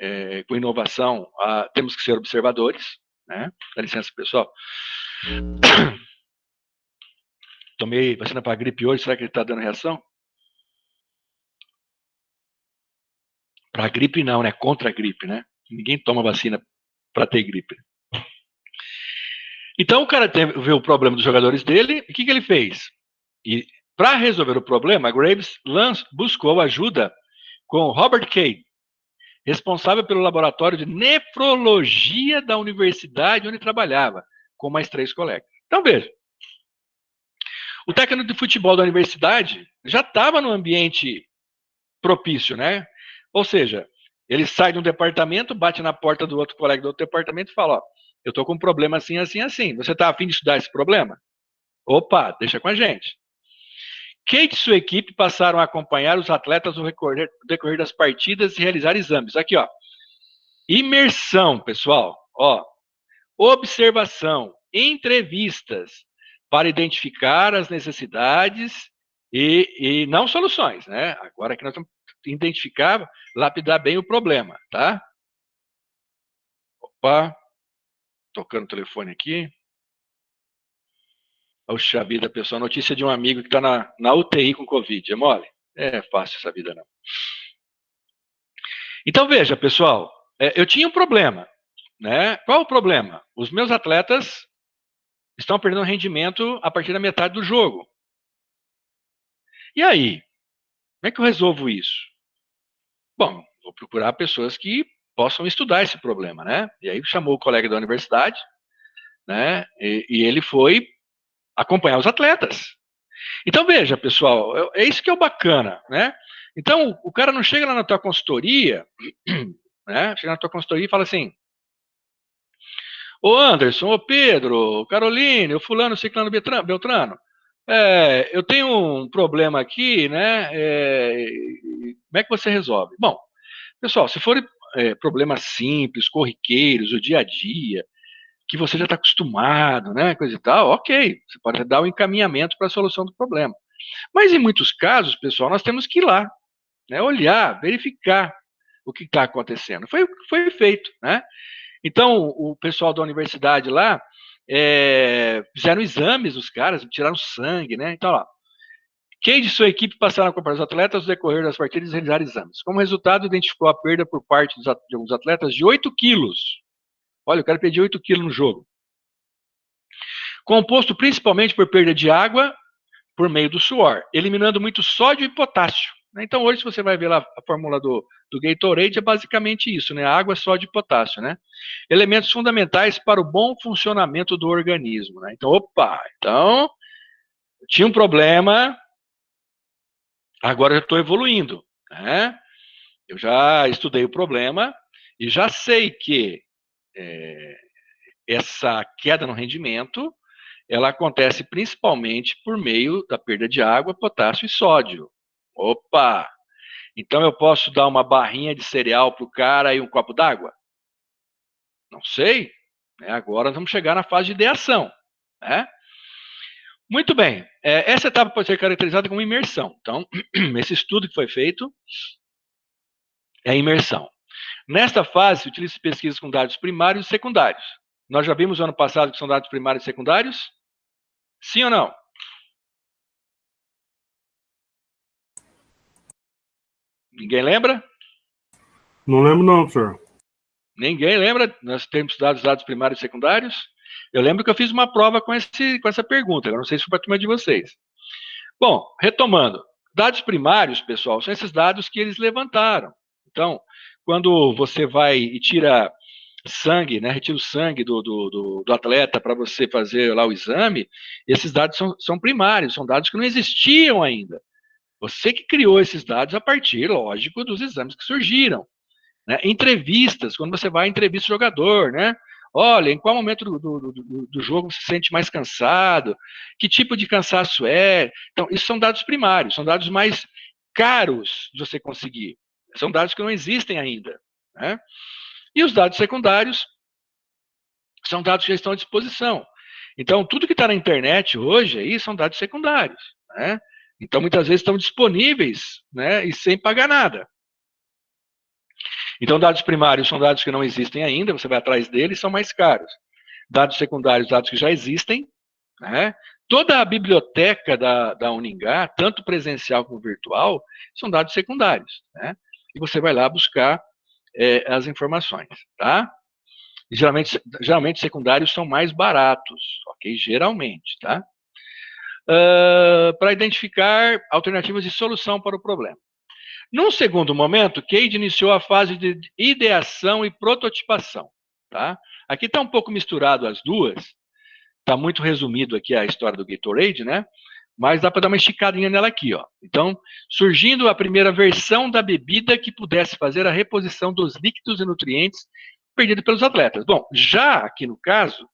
com inovação, temos que ser observadores, né? Dá licença, pessoal. Tomei vacina para gripe hoje, será que ele está dando reação? Para gripe não, né? Contra a gripe, né? Ninguém toma vacina para ter gripe. Então o cara viu o problema dos jogadores dele, e o que ele fez? E para resolver o problema, Graves buscou ajuda com Robert Cade, responsável pelo laboratório de nefrologia da universidade onde trabalhava, com mais 3 colegas. Então veja, o técnico de futebol da universidade já estava no ambiente propício, né? Ou seja, ele sai de um departamento, bate na porta do outro colega do outro departamento e fala, ó, eu estou com um problema assim, assim, assim. Você está a fim de estudar esse problema? Opa, deixa com a gente. Kate e sua equipe passaram a acompanhar os atletas no decorrer das partidas e realizar exames. Aqui, ó. Imersão, pessoal. Ó. Observação, entrevistas, para identificar as necessidades e não soluções, né? Agora que nós vamos identificar, lapidar bem o problema, tá? Opa, tocando o telefone aqui. Poxa vida, pessoal, notícia de um amigo que está na UTI com Covid, é mole? É fácil essa vida, não. Então, veja, pessoal, eu tinha um problema, né? Qual o problema? Os meus atletas estão perdendo rendimento a partir da metade do jogo. E aí? Como é que eu resolvo isso? Bom, vou procurar pessoas que possam estudar esse problema, né? E aí chamou o colega da universidade, né? E ele foi acompanhar os atletas. Então, veja, pessoal, é isso que é o bacana, né? Então, o cara não chega lá na tua consultoria, né? Chega na tua consultoria e fala assim, ô Anderson, ô Pedro, ô Caroline, ô fulano, ciclano, Beltrano, eu tenho um problema aqui, né? Como é que você resolve? Bom, pessoal, se forem problemas simples, corriqueiros, o dia a dia, que você já está acostumado, né, coisa e tal, ok, você pode dar um encaminhamento para a solução do problema. Mas em muitos casos, pessoal, nós temos que ir lá, né, olhar, verificar o que está acontecendo. Foi feito, né? Então, o pessoal da universidade lá fizeram exames, os caras tiraram sangue, né? Então, ó, Cade e sua equipe passaram a acompanhar os atletas no decorrer das partidas e realizar exames. Como resultado, identificou a perda por parte de alguns atletas de 8 quilos. Olha, o cara perdeu 8 quilos no jogo. Composto principalmente por perda de água por meio do suor, eliminando muito sódio e potássio. Então, hoje, se você vai ver lá a fórmula do Gatorade, é basicamente isso, né? Água, sódio e potássio, né? Elementos fundamentais para o bom funcionamento do organismo, né? Então, tinha um problema, agora eu estou evoluindo, né? Eu já estudei o problema e já sei que essa queda no rendimento, ela acontece principalmente por meio da perda de água, potássio e sódio. Opa! Então eu posso dar uma barrinha de cereal para o cara e um copo d'água? Não sei. Agora vamos chegar na fase de ideação, né? Muito bem. Essa etapa pode ser caracterizada como imersão. Então, esse estudo que foi feito é a imersão. Nesta fase, utiliza pesquisas com dados primários e secundários. Nós já vimos no ano passado que são dados primários e secundários? Sim ou não? Ninguém lembra? Não lembro não, senhor. Ninguém lembra? Nós temos dados primários e secundários? Eu lembro que eu fiz uma prova com essa pergunta, eu não sei se foi para a turma de vocês. Bom, retomando, dados primários, pessoal, são esses dados que eles levantaram. Então, quando você vai e tira sangue, né, retira o sangue do atleta para você fazer lá o exame, esses dados são primários, são dados que não existiam ainda. Você que criou esses dados a partir, lógico, dos exames que surgiram. Né? Entrevistas, quando você vai entrevistar o jogador, né? Olha, em qual momento do jogo você se sente mais cansado? Que tipo de cansaço é? Então, isso são dados primários, são dados mais caros de você conseguir. São dados que não existem ainda. Né? E os dados secundários são dados que já estão à disposição. Então, tudo que está na internet hoje aí são dados secundários. Né? Então, muitas vezes estão disponíveis, né, e sem pagar nada. Então, dados primários são dados que não existem ainda, você vai atrás deles, são mais caros. Dados secundários, dados que já existem. Né? Toda a biblioteca da Uningá, tanto presencial como virtual, são dados secundários. Né? E você vai lá buscar as informações. Tá? E geralmente secundários são mais baratos, ok? Geralmente, tá? Para identificar alternativas de solução para o problema. Num segundo momento, Cade iniciou a fase de ideação e prototipação. Tá? Aqui está um pouco misturado as duas, está muito resumido aqui a história do Gatorade, né? Mas dá para dar uma esticadinha nela aqui. Ó. Então, surgindo a primeira versão da bebida que pudesse fazer a reposição dos líquidos e nutrientes perdidos pelos atletas. Bom, já aqui no caso,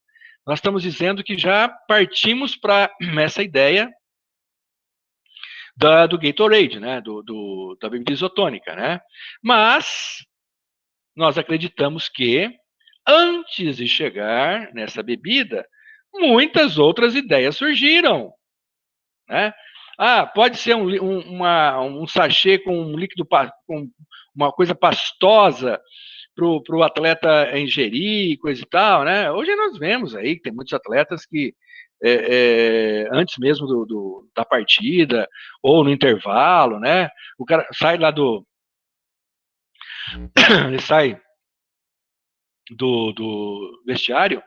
nós estamos dizendo que já partimos para essa ideia do Gatorade, né? Da bebida isotônica, né? Mas nós acreditamos que antes de chegar nessa bebida, muitas outras ideias surgiram, né? Pode ser um sachê com um líquido, com uma coisa pastosa para o atleta ingerir, coisa e tal, né? Hoje nós vemos aí que tem muitos atletas que antes mesmo da partida, ou no intervalo, né? O cara sai lá ele sai do vestiário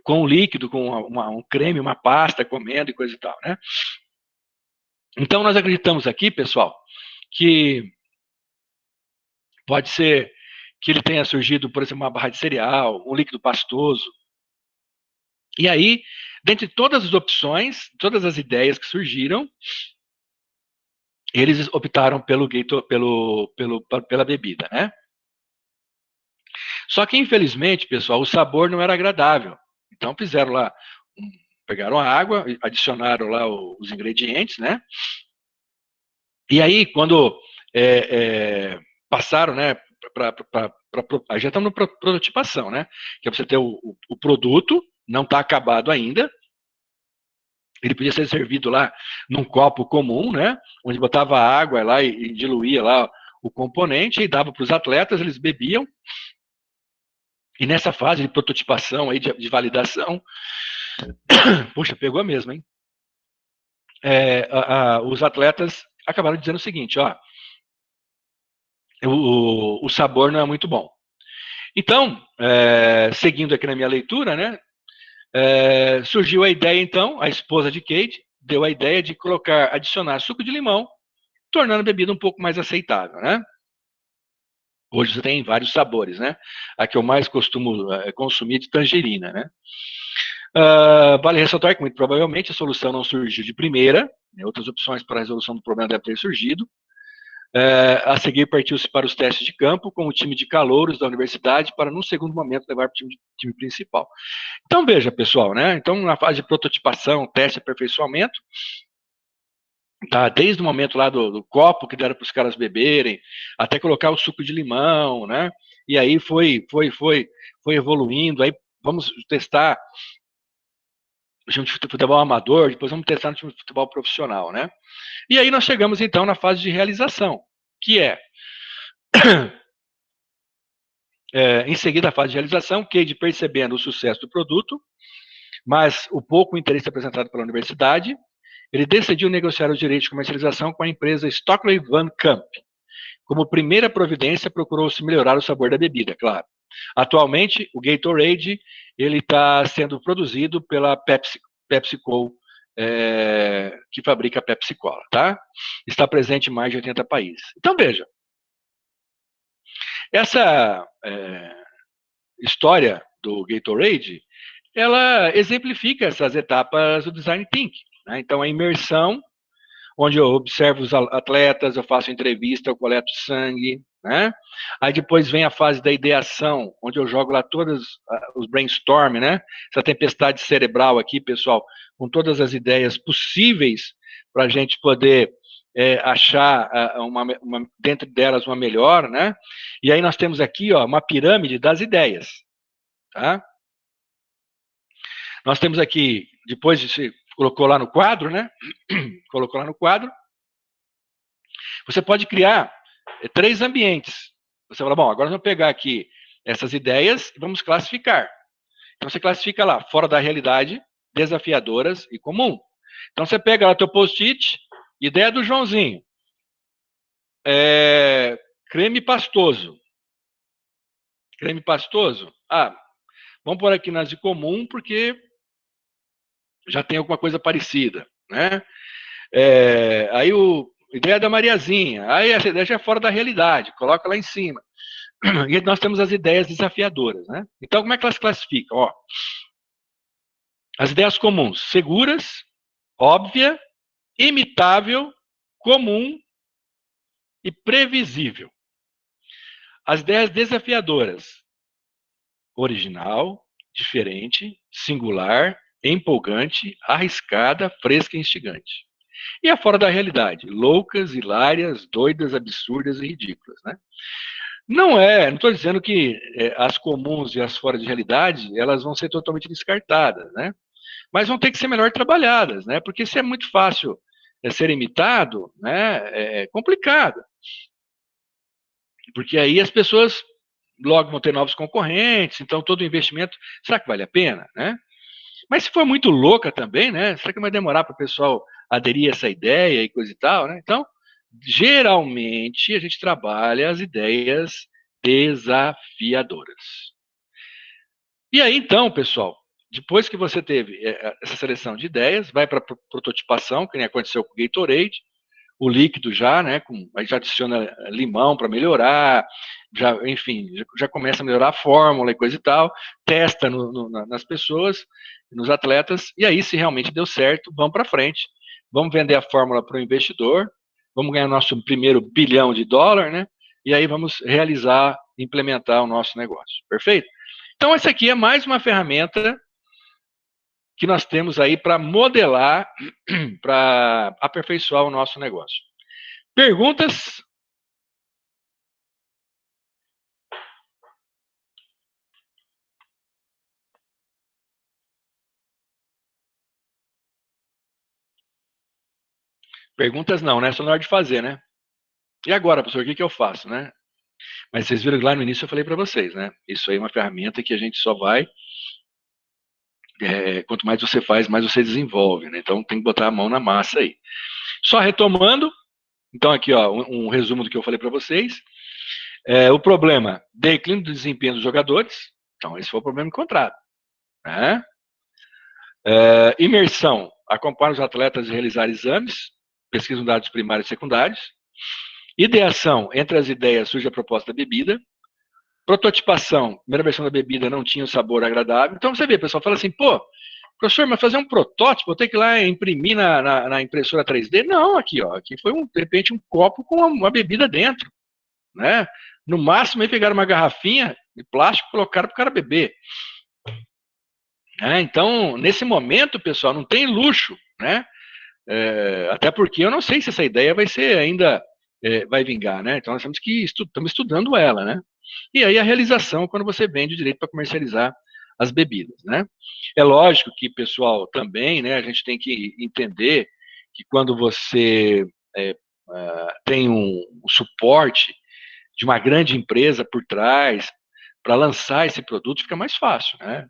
com um líquido, com um creme, uma pasta, comendo e coisa e tal, né? Então nós acreditamos aqui, pessoal, que pode ser que ele tenha surgido, por exemplo, uma barra de cereal, um líquido pastoso. E aí, dentre todas as opções, todas as ideias que surgiram, eles optaram pela bebida, né? Só que, infelizmente, pessoal, o sabor não era agradável. Então, fizeram lá, pegaram a água, adicionaram lá os ingredientes, né? E aí, quando passaram, né, já estamos na prototipação, né? Que é para você ter o produto, não está acabado ainda. Ele podia ser servido lá num copo comum, né? Onde botava água lá e diluía lá o componente e dava para os atletas, eles bebiam. E nessa fase de prototipação, aí, de validação, puxa, pegou a mesma, hein? Os atletas acabaram dizendo o seguinte, ó, o sabor não é muito bom. Então, seguindo aqui na minha leitura, né, surgiu a ideia, então, a esposa de Cade deu a ideia de adicionar suco de limão, tornando a bebida um pouco mais aceitável, né? Hoje você tem vários sabores, né? A que eu mais costumo consumir é de tangerina, né? Vale ressaltar que, muito provavelmente, a solução não surgiu de primeira, né? Outras opções para a resolução do problema devem ter surgido. A seguir, partiu-se para os testes de campo com o time de calouros da universidade para, num segundo momento, levar para o time principal. Então, veja, pessoal, né? Então, na fase de prototipação, teste e aperfeiçoamento, tá? Desde o momento lá do copo que deram para os caras beberem, até colocar o suco de limão, né? E aí foi evoluindo, aí vamos testar no time de futebol amador, depois vamos testar no time de futebol profissional, né? E aí nós chegamos, então, na fase de realização, que em seguida a fase de realização, Cade percebendo o sucesso do produto, mas o pouco interesse apresentado pela universidade, ele decidiu negociar os direitos de comercialização com a empresa Stockley Van Camp, como primeira providência, procurou-se melhorar o sabor da bebida, claro. Atualmente, o Gatorade ele está sendo produzido pela PepsiCo, que fabrica a Pepsi Cola, tá? Está presente em mais de 80 países. Então, veja, essa história do Gatorade, ela exemplifica essas etapas do Design Thinking, né? Então, a imersão, onde eu observo os atletas, eu faço entrevista, eu coleto sangue, né? Aí depois vem a fase da ideação, onde eu jogo lá todos os brainstorm, né? Essa tempestade cerebral aqui, pessoal, com todas as ideias possíveis para a gente poder achar dentro delas uma melhor, né? E aí nós temos aqui, ó, uma pirâmide das ideias, tá? Nós temos aqui, depois de se colocou lá no quadro, né? Colocou lá no quadro. Você pode criar 3 ambientes. Você fala, bom, agora nós vamos pegar aqui essas ideias e vamos classificar. Então você classifica lá, fora da realidade, desafiadoras e comum. Então você pega lá teu post-it, ideia do Joãozinho. Creme pastoso. Creme pastoso? Vamos pôr aqui nas de comum, porque já tem alguma coisa parecida, né? Aí ideia da Mariazinha, aí essa ideia já é fora da realidade, coloca lá em cima. E nós temos as ideias desafiadoras, né? Então, como é que elas classificam? Ó, as ideias comuns, seguras, óbvia, imitável, comum e previsível. As ideias desafiadoras, original, diferente, singular, empolgante, arriscada, fresca e instigante. E a fora da realidade, loucas, hilárias, doidas, absurdas e ridículas, né? Não estou dizendo que as comuns e as fora de realidade, elas vão ser totalmente descartadas, né? Mas vão ter que ser melhor trabalhadas, né? Porque se é muito fácil ser imitado, né, é complicado. Porque aí as pessoas logo vão ter novos concorrentes, então todo o investimento, será que vale a pena, né? Mas se for muito louca também, né? Será que vai demorar para o pessoal aderir a essa ideia e coisa e tal, né? Então, geralmente, a gente trabalha as ideias desafiadoras. E aí, então, pessoal, depois que você teve essa seleção de ideias, vai para a prototipação, que nem aconteceu com o Gatorade, o líquido já, né? Aí já adiciona limão para melhorar, enfim, já começa a melhorar a fórmula e coisa e tal, testa nas pessoas, nos atletas, e aí, se realmente deu certo, vamos para frente, vamos vender a fórmula para o investidor, vamos ganhar nosso primeiro $1 bilhão, né? E aí vamos realizar, implementar o nosso negócio. Perfeito? Então, essa aqui é mais uma ferramenta que nós temos aí para modelar, para aperfeiçoar o nosso negócio. Perguntas? Perguntas não, né? Só na hora de fazer, né? E agora, professor, o que eu faço, né? Mas vocês viram que lá no início eu falei para vocês, né? Isso aí é uma ferramenta que a gente só vai... quanto mais você faz, mais você desenvolve, né? Então tem que botar a mão na massa aí. Só retomando, então aqui, ó, um resumo do que eu falei para vocês. O problema, declínio do desempenho dos jogadores. Então esse foi o problema encontrado, né? Imersão, acompanha os atletas a realizar exames, pesquisa dados primários e secundários. Ideação, entre as ideias surge a proposta da bebida. Prototipação, primeira versão da bebida não tinha um sabor agradável. Então você vê, o pessoal fala assim, pô, professor, mas fazer um protótipo, eu tenho que ir lá imprimir na impressora 3D? Não, aqui, ó, aqui foi de repente um copo com uma bebida dentro, né? No máximo aí pegaram uma garrafinha de plástico e colocaram para o cara beber. Então, nesse momento, pessoal, não tem luxo, né? Até porque eu não sei se essa ideia vai ser ainda, vai vingar, né? Então nós temos que estamos estudando ela, né? E aí a realização, quando você vende o direito para comercializar as bebidas, né? É lógico que, pessoal, também, né, a gente tem que entender que quando você tem um suporte de uma grande empresa por trás, para lançar esse produto fica mais fácil, né?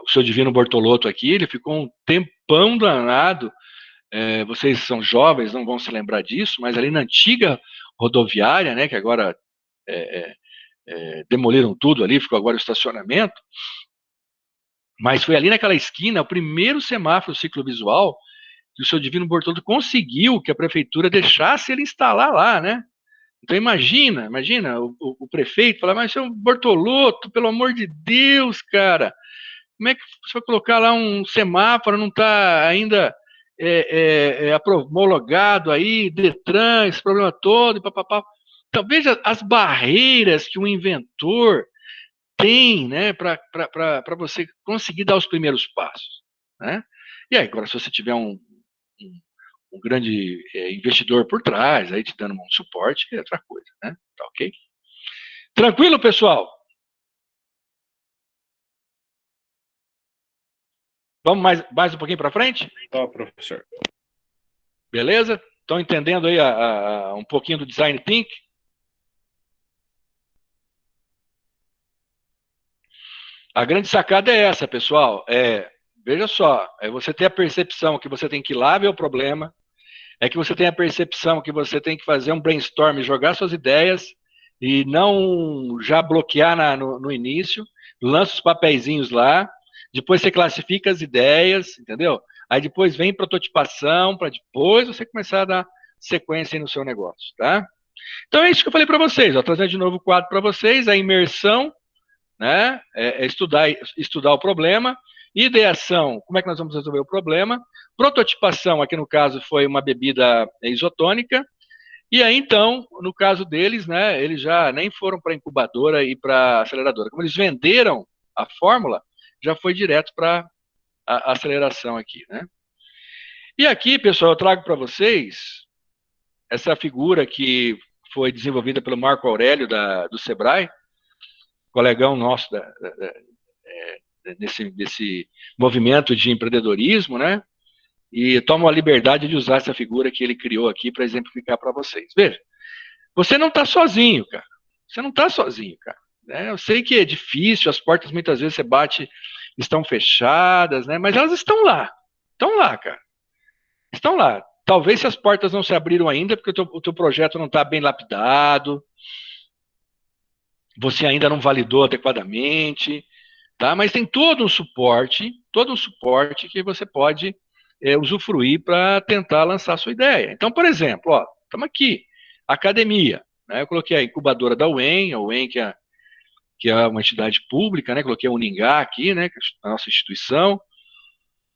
O seu Divino Bortolotto aqui, ele ficou um tempão danado vocês são jovens, não vão se lembrar disso, mas ali na antiga rodoviária, né, que agora demoliram tudo ali, ficou agora o estacionamento, mas foi ali naquela esquina, o primeiro semáforo ciclovisual que o seu Divino Bortolotto conseguiu que a prefeitura deixasse ele instalar lá, né? Então imagina, o prefeito falar, mas seu Bortolotto, pelo amor de Deus, cara, como é que você vai colocar lá um semáforo, não está ainda homologado aí, Detran, esse problema todo, e papapá. Então veja as barreiras que o inventor tem, né, para você conseguir dar os primeiros passos, né? E aí, agora, se você tiver um grande investidor por trás, aí te dando um suporte, é outra coisa, né? Tá ok? Tranquilo, pessoal? Vamos mais um pouquinho para frente? Tá, professor. Beleza? Estão entendendo aí um pouquinho do Design Thinking? A grande sacada é essa, pessoal. Veja só, você ter a percepção que você tem que ir lá ver o problema, que você tem a percepção que você tem que fazer um brainstorm, jogar suas ideias e não já bloquear no início, lança os papeizinhos lá, depois você classifica as ideias, entendeu? Aí depois vem prototipação, para depois você começar a dar sequência aí no seu negócio, tá? Então é isso que eu falei para vocês, ó, trazendo de novo o quadro para vocês, a imersão, né? Estudar o problema. Ideação, como é que nós vamos resolver o problema? Prototipação, aqui no caso foi uma bebida isotônica. E aí, então, no caso deles, né, eles já nem foram para a incubadora e para a aceleradora. Como eles venderam a fórmula, já foi direto para a aceleração aqui, né? E aqui, pessoal, eu trago para vocês essa figura que foi desenvolvida pelo Marco Aurélio do Sebrae, colegão nosso desse movimento de empreendedorismo, né? E tomo a liberdade de usar essa figura que ele criou aqui para exemplificar para vocês. Veja, você não está sozinho, cara. Você não está sozinho, cara. Eu sei que é difícil, as portas muitas vezes você bate, estão fechadas, né? Mas elas estão lá. Estão lá, cara. Estão lá. Talvez se as portas não se abriram ainda, porque o teu projeto não está bem lapidado, você ainda não validou adequadamente, tá? Mas tem todo um suporte que você pode usufruir para tentar lançar a sua ideia. Então, por exemplo, ó, estamos aqui, academia, né? Eu coloquei a incubadora da UEM, a UEM que é uma entidade pública, né? Coloquei a Uningá aqui, né? Que é a nossa instituição.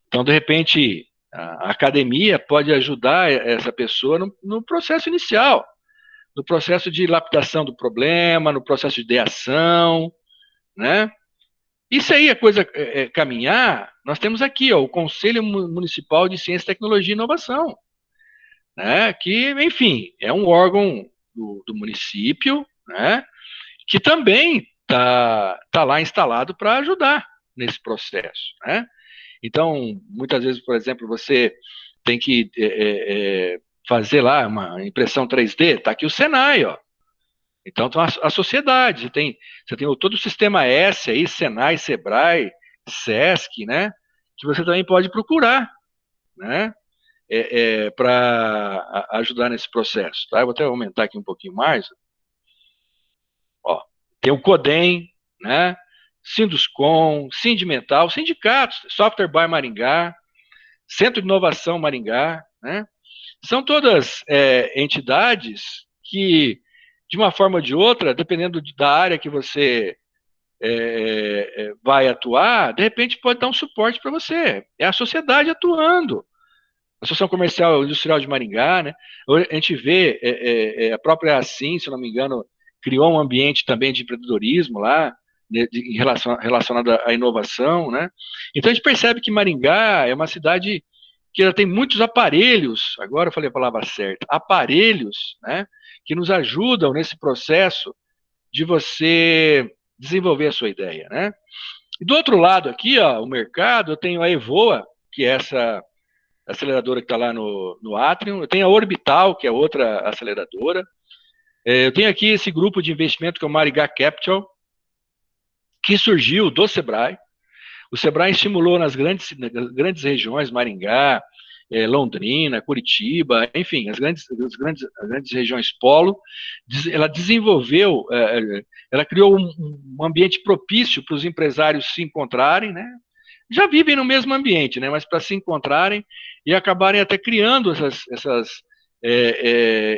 Então, de repente, a academia pode ajudar essa pessoa no processo inicial, no processo de lapidação do problema, no processo de ideação, né? Isso aí, a coisa caminhar, nós temos aqui, ó, o Conselho Municipal de Ciência, Tecnologia e Inovação, né, que, enfim, é um órgão do município, né, que também tá lá instalado para ajudar nesse processo, né. Então, muitas vezes, por exemplo, você tem que fazer lá uma impressão 3D, tá aqui o Senai, ó. Então, a sociedade, você tem todo o sistema S aí, Senai, Sebrae, Sesc, né? Que você também pode procurar, né? Para ajudar nesse processo, tá? Eu vou até aumentar aqui um pouquinho mais. Ó, tem o CODEM, né? Sinduscom, Sindimental, sindicatos, Software by Maringá, Centro de Inovação Maringá, né? São todas entidades que, de uma forma ou de outra, dependendo da área que você vai atuar, de repente pode dar um suporte para você. É a sociedade atuando. A Associação Comercial Industrial de Maringá, né? A gente vê a própria Assim, se eu não me engano, criou um ambiente também de empreendedorismo lá, relacionado à inovação, né? Então a gente percebe que Maringá é uma cidade que ela tem muitos aparelhos, agora eu falei a palavra certa, aparelhos, né, que nos ajudam nesse processo de você desenvolver a sua ideia, né? E do outro lado aqui, ó, o mercado, eu tenho a Evoa, que é essa aceleradora que está lá no Atrium, eu tenho a Orbital, que é outra aceleradora, eu tenho aqui esse grupo de investimento que é o Maringá Capital, que surgiu do Sebrae. O Sebrae estimulou nas grandes regiões, Maringá, Londrina, Curitiba, enfim, as grandes regiões polo, ela desenvolveu, ela criou um ambiente propício para os empresários se encontrarem, né? Já vivem no mesmo ambiente, né? Mas para se encontrarem e acabarem até criando essas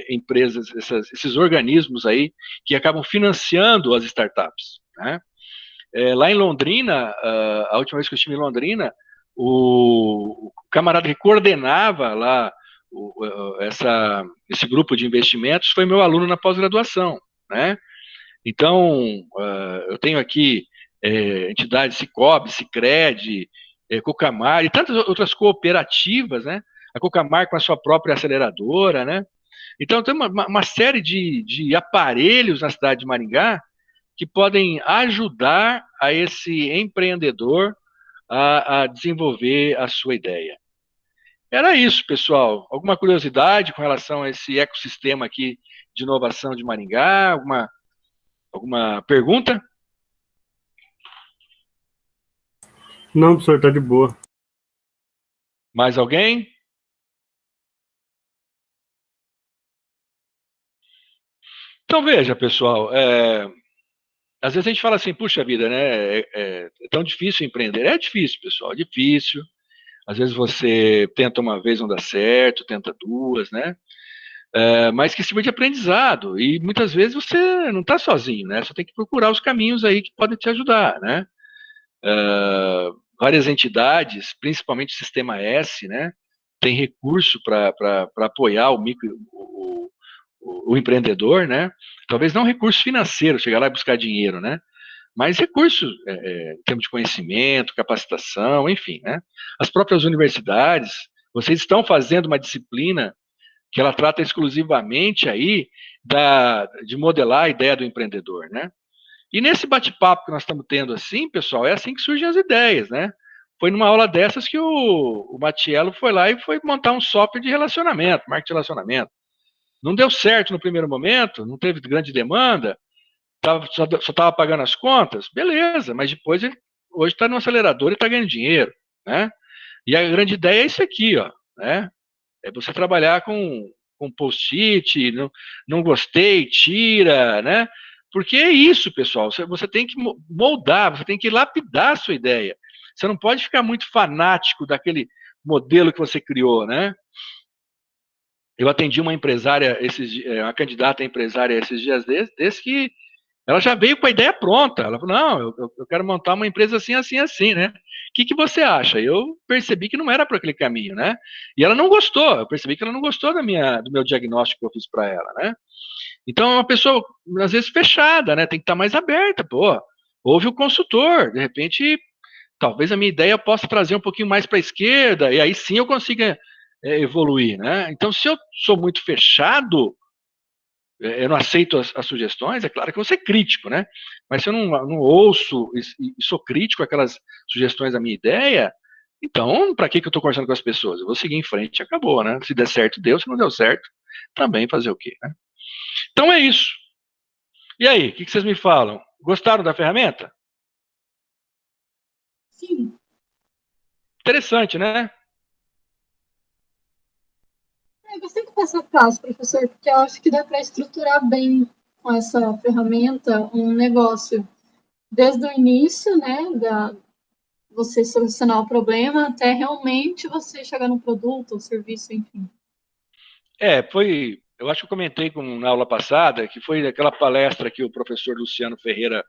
empresas, esses organismos aí que acabam financiando as startups, né? Lá em Londrina, a última vez que eu estive em Londrina, o camarada que coordenava lá esse grupo de investimentos foi meu aluno na pós-graduação, né? Então, eu tenho aqui entidades Cicobi, Sicredi, Cocamar e tantas outras cooperativas, né? A Cocamar com a sua própria aceleradora, né? Então, tem uma série de aparelhos na cidade de Maringá que podem ajudar a esse empreendedor a desenvolver a sua ideia. Era isso, pessoal. Alguma curiosidade com relação a esse ecossistema aqui de inovação de Maringá? Alguma pergunta? Não, professor, tá de boa. Mais alguém? Então, veja, pessoal, às vezes a gente fala assim, puxa vida, né? É tão difícil empreender. É difícil, pessoal, é difícil. Às vezes você tenta uma vez, não dá certo, tenta duas, né? Mas que sirva de aprendizado. E muitas vezes você não está sozinho, né? Você tem que procurar os caminhos aí que podem te ajudar, né? Várias entidades, principalmente o Sistema S, né? Tem recurso para apoiar o empreendedor, né? Talvez não recurso financeiro, chegar lá e buscar dinheiro, né? Mas recursos em termos de conhecimento, capacitação, enfim, né? As próprias universidades, vocês estão fazendo uma disciplina que ela trata exclusivamente aí de modelar a ideia do empreendedor, né? E nesse bate-papo que nós estamos tendo assim, pessoal, é assim que surgem as ideias, né? Foi numa aula dessas que o Matiello foi lá e foi montar um software de relacionamento, marketing de relacionamento. Não deu certo no primeiro momento, não teve grande demanda, só estava pagando as contas, beleza, mas depois ele hoje está no acelerador e está ganhando dinheiro, né? E a grande ideia é isso aqui, ó, né? É você trabalhar com post-it, não gostei, tira, né? Porque é isso, pessoal, você tem que moldar, você tem que lapidar a sua ideia. Você não pode ficar muito fanático daquele modelo que você criou, né? Eu atendi uma empresária, uma candidata a empresária esses dias desses que ela já veio com a ideia pronta. Ela falou, não, eu quero montar uma empresa assim, assim, assim, né? O que você acha? Eu percebi que não era para aquele caminho, né? E ela não gostou, eu percebi que ela não gostou do meu diagnóstico que eu fiz para ela, né? Então, é uma pessoa, às vezes, fechada, né? Tem que estar mais aberta, pô. Ouve o consultor, de repente, talvez a minha ideia possa trazer um pouquinho mais para a esquerda, e aí sim eu consiga evoluir, né? Então, se eu sou muito fechado, eu não aceito as sugestões, é claro que eu vou ser crítico, né? Mas se eu não ouço e sou crítico àquelas sugestões da minha ideia, então, para que eu estou conversando com as pessoas? Eu vou seguir em frente e acabou, né? Se der certo, deu. Se não deu certo, também fazer o quê, né? Então é isso. E aí, o que vocês me falam? Gostaram da ferramenta? Sim. Interessante, né? Eu gostei do passo a passo, professor, porque eu acho que dá para estruturar bem com essa ferramenta um negócio desde o início, né, você solucionar o problema até realmente você chegar no produto ou serviço, enfim. Eu acho que eu comentei na aula passada, que foi aquela palestra que o professor Luciano Ferreira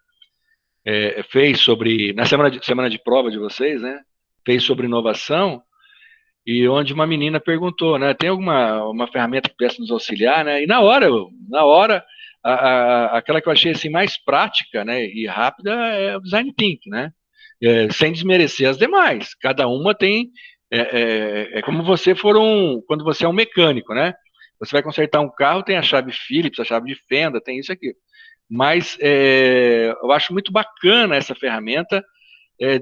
fez na semana de prova de vocês, né? Fez sobre inovação, e onde uma menina perguntou, né? Tem uma ferramenta que pudesse nos auxiliar, né? E na hora, aquela que eu achei assim mais prática, né? E rápida é o Design Thinking, né? Sem desmerecer as demais. Cada uma tem é como quando você é um mecânico, né? Você vai consertar um carro, tem a chave Phillips, a chave de fenda, tem isso aqui. Mas eu acho muito bacana essa ferramenta,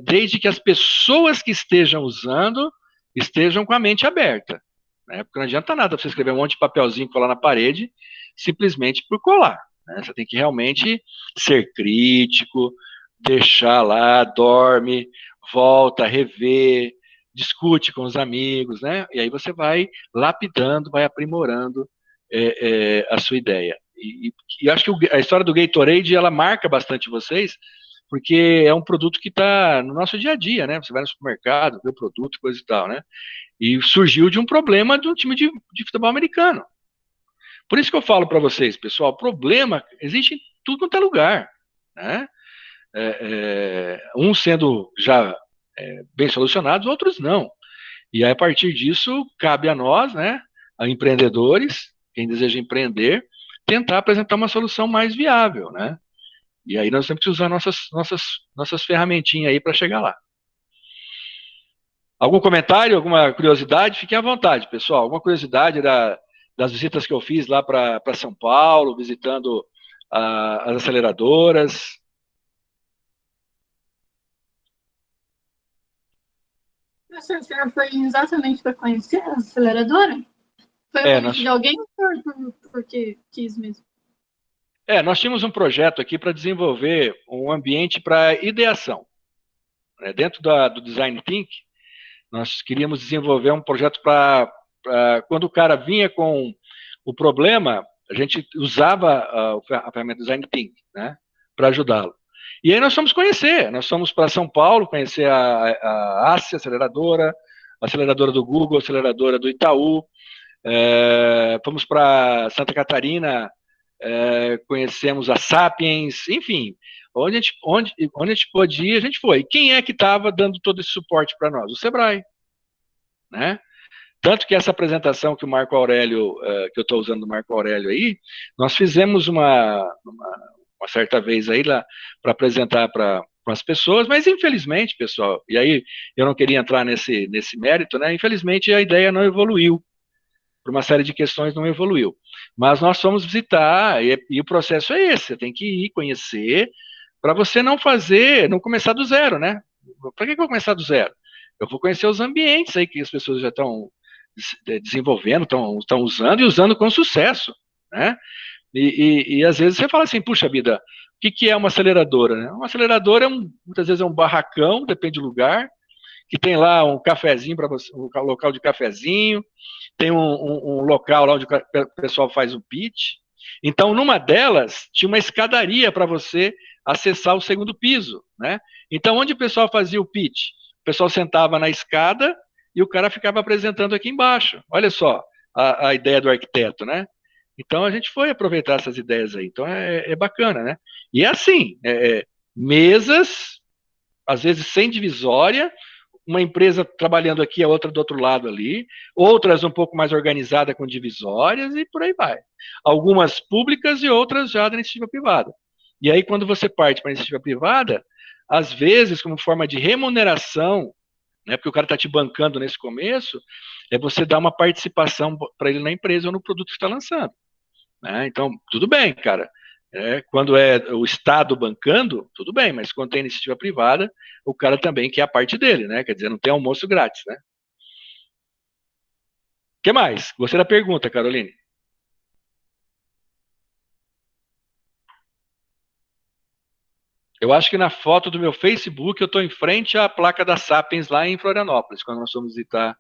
desde que as pessoas que estejam usando estejam com a mente aberta, né? Porque não adianta nada você escrever um monte de papelzinho e colar na parede, simplesmente por colar, né? Você tem que realmente ser crítico, deixar lá, dorme, volta, rever, discute com os amigos, né? E aí você vai lapidando, vai aprimorando a sua ideia. E acho que a história do Gatorade, ela marca bastante vocês, porque é um produto que está no nosso dia a dia, né? Você vai no supermercado, vê o produto, coisa e tal, né? E surgiu de um problema de um time de futebol americano. Por isso que eu falo para vocês, pessoal, problema existe em tudo quanto é lugar, né? Uns sendo já bem solucionados, outros não. E aí, a partir disso, cabe a nós, né, a empreendedores, quem deseja empreender, tentar apresentar uma solução mais viável, né? E aí nós temos que usar nossas ferramentinhas aí para chegar lá. Algum comentário, alguma curiosidade? Fiquem à vontade, pessoal. Alguma curiosidade das visitas que eu fiz lá para São Paulo, visitando as aceleradoras? Professor, o senhor foi exatamente para conhecer a aceleradora? Foi o convite de alguém ou porque quis mesmo? Nós tínhamos um projeto aqui para desenvolver um ambiente para ideação. Dentro do Design Think, nós queríamos desenvolver um projeto para quando o cara vinha com o problema, a gente usava a ferramenta Design Think, né, para ajudá-lo. E aí nós fomos para São Paulo, conhecer a ACE, aceleradora do Google, aceleradora do Itaú, fomos para Santa Catarina, conhecemos a Sapiens, enfim, onde a gente podia, a gente foi. E quem é que estava dando todo esse suporte para nós? O Sebrae, né? Tanto que essa apresentação que o Marco Aurélio, que eu estou usando do Marco Aurélio aí, nós fizemos uma certa vez aí lá para apresentar para as pessoas, mas infelizmente, pessoal, e aí eu não queria entrar nesse mérito, né? Infelizmente a ideia não evoluiu. Por uma série de questões não evoluiu. Mas nós fomos visitar, e o processo é esse, você tem que ir conhecer, para você não começar do zero, né? Para que eu vou começar do zero? Eu vou conhecer os ambientes aí que as pessoas já estão desenvolvendo, estão usando e usando com sucesso, né? E às vezes você fala assim, puxa vida, o que é uma aceleradora? Né? Uma aceleradora muitas vezes é um barracão, depende do lugar, que tem lá um cafezinho para você, um local de cafezinho, tem um local lá onde o pessoal faz o pitch. Então, numa delas, tinha uma escadaria para você acessar o segundo piso, né? Então, onde o pessoal fazia o pitch? O pessoal sentava na escada e o cara ficava apresentando aqui embaixo. Olha só a ideia do arquiteto, né? Então, a gente foi aproveitar essas ideias aí. Então, é bacana, né? E é assim, mesas, às vezes sem divisória, uma empresa trabalhando aqui, a outra do outro lado ali, outras um pouco mais organizadas com divisórias e por aí vai. Algumas públicas e outras já da iniciativa privada. E aí, quando você parte para a iniciativa privada, às vezes, como forma de remuneração, né, porque o cara está te bancando nesse começo, é você dar uma participação para ele na empresa ou no produto que está lançando. Né? Então, tudo bem, cara. Quando é o Estado bancando, tudo bem, mas quando tem iniciativa privada, o cara também quer a parte dele, né? Quer dizer, não tem almoço grátis, né? O que mais? Gostei da pergunta, Caroline. Eu acho que na foto do meu Facebook eu estou em frente à placa da Sapiens lá em Florianópolis, quando nós fomos visitar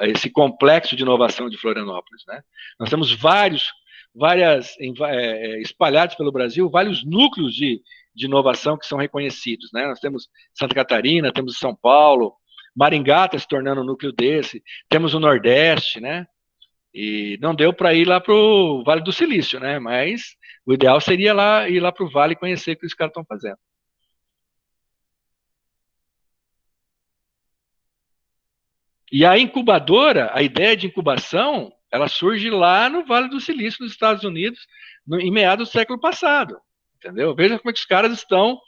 esse complexo de inovação de Florianópolis, né? Nós temos espalhados pelo Brasil, vários núcleos de inovação que são reconhecidos, né? Nós temos Santa Catarina, temos São Paulo, Maringá está se tornando um núcleo desse, temos o Nordeste, né? E não deu para ir lá para o Vale do Silício, né? Mas o ideal seria ir lá para o Vale e conhecer o que os caras estão fazendo. E a incubadora, a ideia de incubação, ela surge lá no Vale do Silício, nos Estados Unidos, em meados do século passado. Entendeu? Veja como é que os caras estão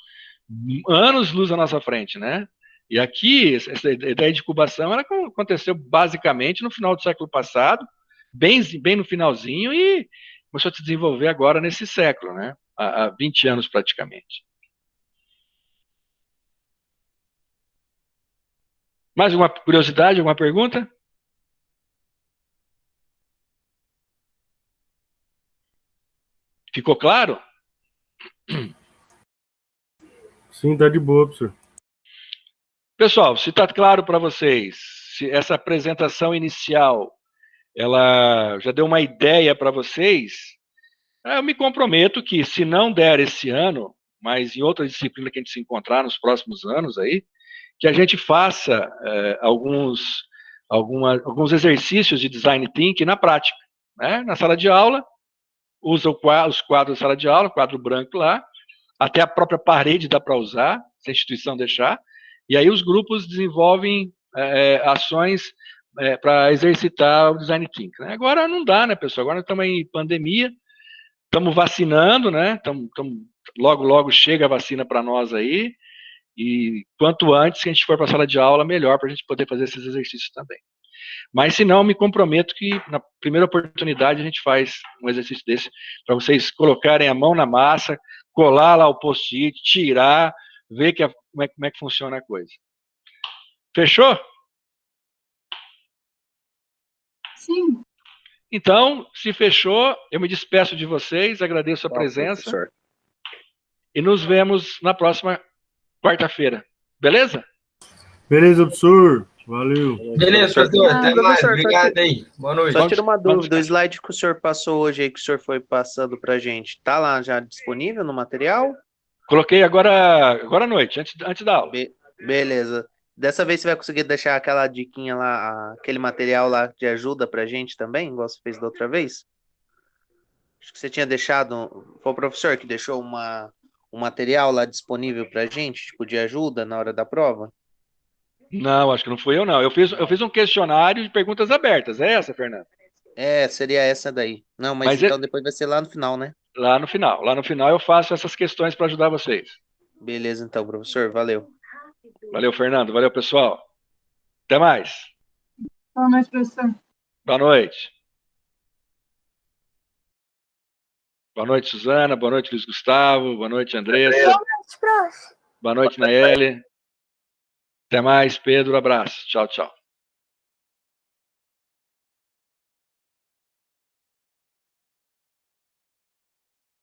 anos-luz à nossa frente, né? E aqui, essa ideia de incubação, ela aconteceu basicamente no final do século passado, bem no finalzinho, e começou a se desenvolver agora nesse século, né? Há 20 anos praticamente. Mais alguma curiosidade, alguma pergunta? Ficou claro? Sim, tá de boa, professor. Pessoal, se está claro para vocês, se essa apresentação inicial, ela já deu uma ideia para vocês, eu me comprometo que, se não der esse ano, mas em outra disciplina que a gente se encontrar nos próximos anos aí, que a gente faça alguns exercícios de design thinking na prática, né? Na sala de aula, usa os quadros da sala de aula, quadro branco lá, até a própria parede dá para usar, se a instituição deixar, e aí os grupos desenvolvem ações para exercitar o design thinking. Né? Agora não dá, né, pessoal? Agora estamos em pandemia, estamos vacinando, né? Logo chega a vacina para nós aí, e quanto antes que a gente for para a sala de aula, melhor para a gente poder fazer esses exercícios também. Mas, se não, me comprometo que na primeira oportunidade a gente faz um exercício desse, para vocês colocarem a mão na massa, colar lá o post-it, tirar, ver como é que funciona a coisa. Fechou? Sim. Então, se fechou, eu me despeço de vocês, agradeço a presença. Professor. E nos vemos na próxima quarta-feira. Beleza? Beleza, professor. Valeu. Beleza, professor. Até mais. Obrigado aí. Boa noite. Só tira uma dúvida. O slide que o senhor passou hoje aí, que o senhor foi passando pra gente, tá lá já disponível no material? Coloquei agora à noite, antes da aula. Beleza. Dessa vez você vai conseguir deixar aquela diquinha lá, aquele material lá de ajuda pra gente também, igual você fez da outra vez? Acho que você tinha deixado, foi o professor que deixou um material lá disponível pra gente, tipo de ajuda na hora da prova? Não, acho que não fui eu, não. Eu fiz um questionário de perguntas abertas. É essa, Fernando? Seria essa daí. Não, mas então depois vai ser lá no final, né? Lá no final. Lá no final eu faço essas questões para ajudar vocês. Beleza, então, professor. Valeu. Valeu, Fernando. Valeu, pessoal. Até mais. Boa noite, professor. Boa noite. Boa noite, Suzana. Boa noite, Luiz Gustavo. Boa noite, Andressa. Boa noite, prof. Boa noite, Naeli. Até mais, Pedro. Abraço. Tchau, tchau.